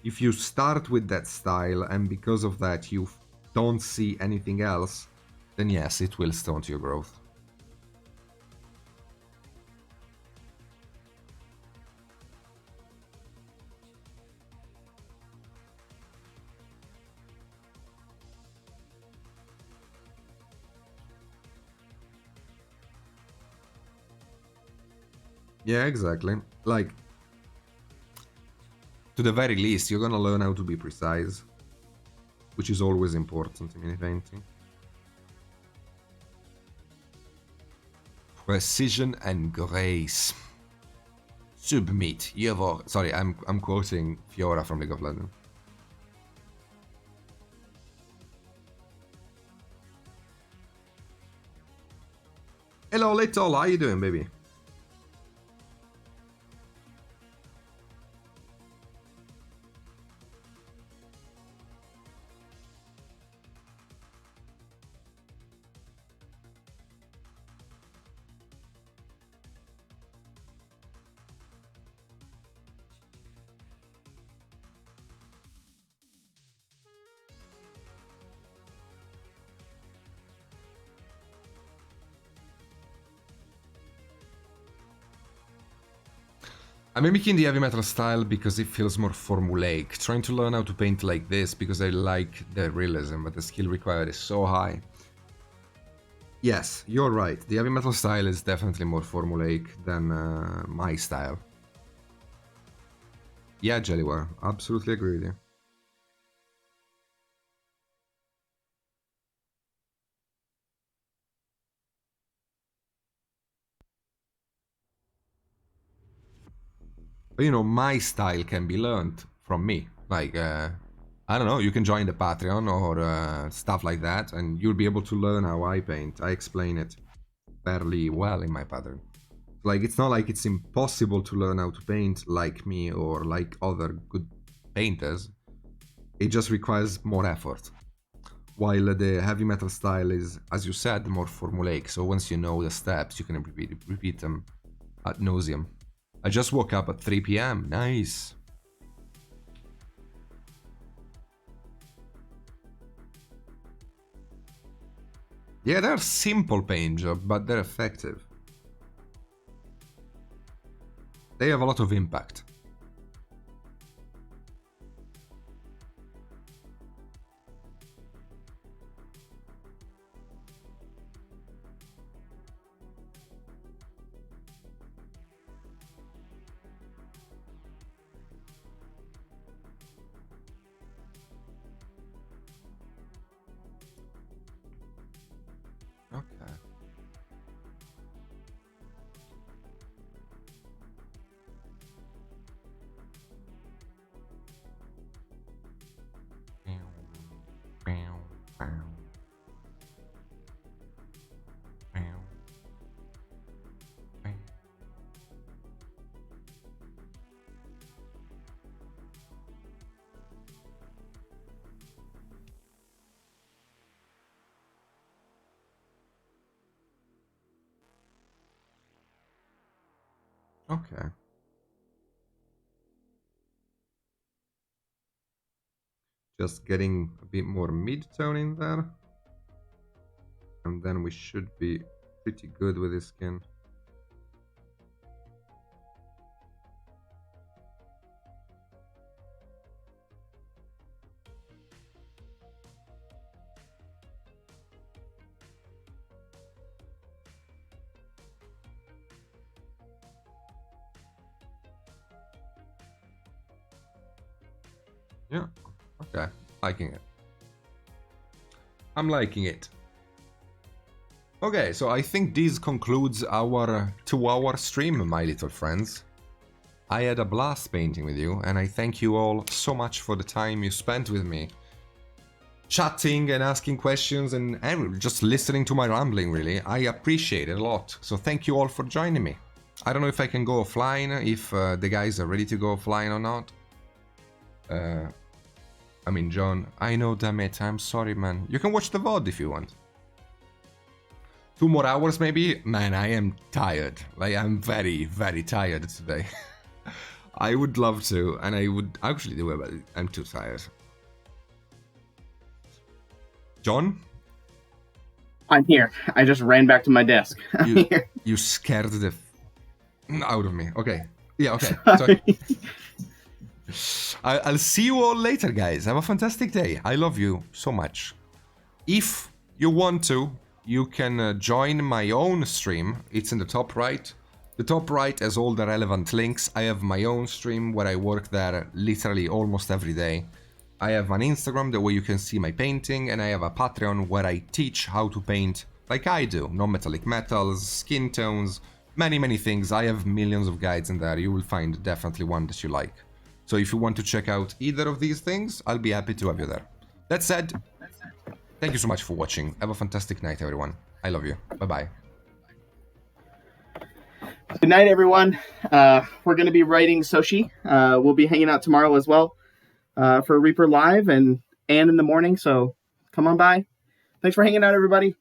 If you start with that style and because of that you don't see anything else, then yes, it will stunt your growth. Yeah, exactly. Like, to the very least, you're gonna learn how to be precise, which is always important in mini painting. Precision and grace. Submit. Sorry, I'm quoting Fiora from League of Legends. Hello, Little. How you doing, baby? I'm mimicking the heavy metal style because it feels more formulaic. Trying to learn how to paint like this because I like the realism, but the skill required is so high. Yes, you're right. The heavy metal style is definitely more formulaic than my style. Yeah, Jellyware, absolutely agree with you. But you know, my style can be learned from me. Like, I don't know, you can join the Patreon or stuff like that, and you'll be able to learn how I paint. I explain it fairly well in my pattern. Like, it's not like it's impossible to learn how to paint like me or like other good painters. It just requires more effort. While the heavy metal style is, as you said, more formulaic. So once you know the steps, you can repeat them ad nauseum. I just woke up at 3 p.m. Nice. Yeah, they're simple paint jobs, but they're effective. They have a lot of impact. Okay. Okay. Just getting a bit more mid-tone in there. And then we should be pretty good with this skin. Yeah, okay, liking it. I'm liking it. Okay, so I think this concludes our 2-hour stream, my little friends. I had a blast painting with you, and I thank you all so much for the time you spent with me. Chatting and asking questions and just listening to my rambling, really. I appreciate it a lot, so thank you all for joining me. I don't know if I can go offline, if the guys are ready to go offline or not. I mean, John, I know, damn it, I'm sorry, man. You can watch the VOD if you want. 2 more hours, maybe? Man, I am tired. Like, I'm very, very tired today. I would love to, and I would actually do it, but I'm too tired. John?
I'm here. I just ran back to my desk.
You scared the out of me. Okay. Yeah, okay. So, I'll see you all later, guys. Have a fantastic day. I love you so much. If you want to, you can join my own stream. It's in the top right. The top right has all the relevant links. I have my own stream where I work there literally almost every day. I have an Instagram the way you can see my painting, and I have a Patreon where I teach how to paint like I do. Non-metallic metals, skin tones, many things. I have millions of guides in there. You will find definitely one that you like. So if you want to check out either of these things, I'll be happy to have you there. That said, thank you so much for watching. Have a fantastic night, everyone. I love you. Bye-bye.
Good night, everyone. We're going to be writing Soshi. We'll be hanging out tomorrow as well for Reaper Live and in the morning. So come on by. Thanks for hanging out, everybody.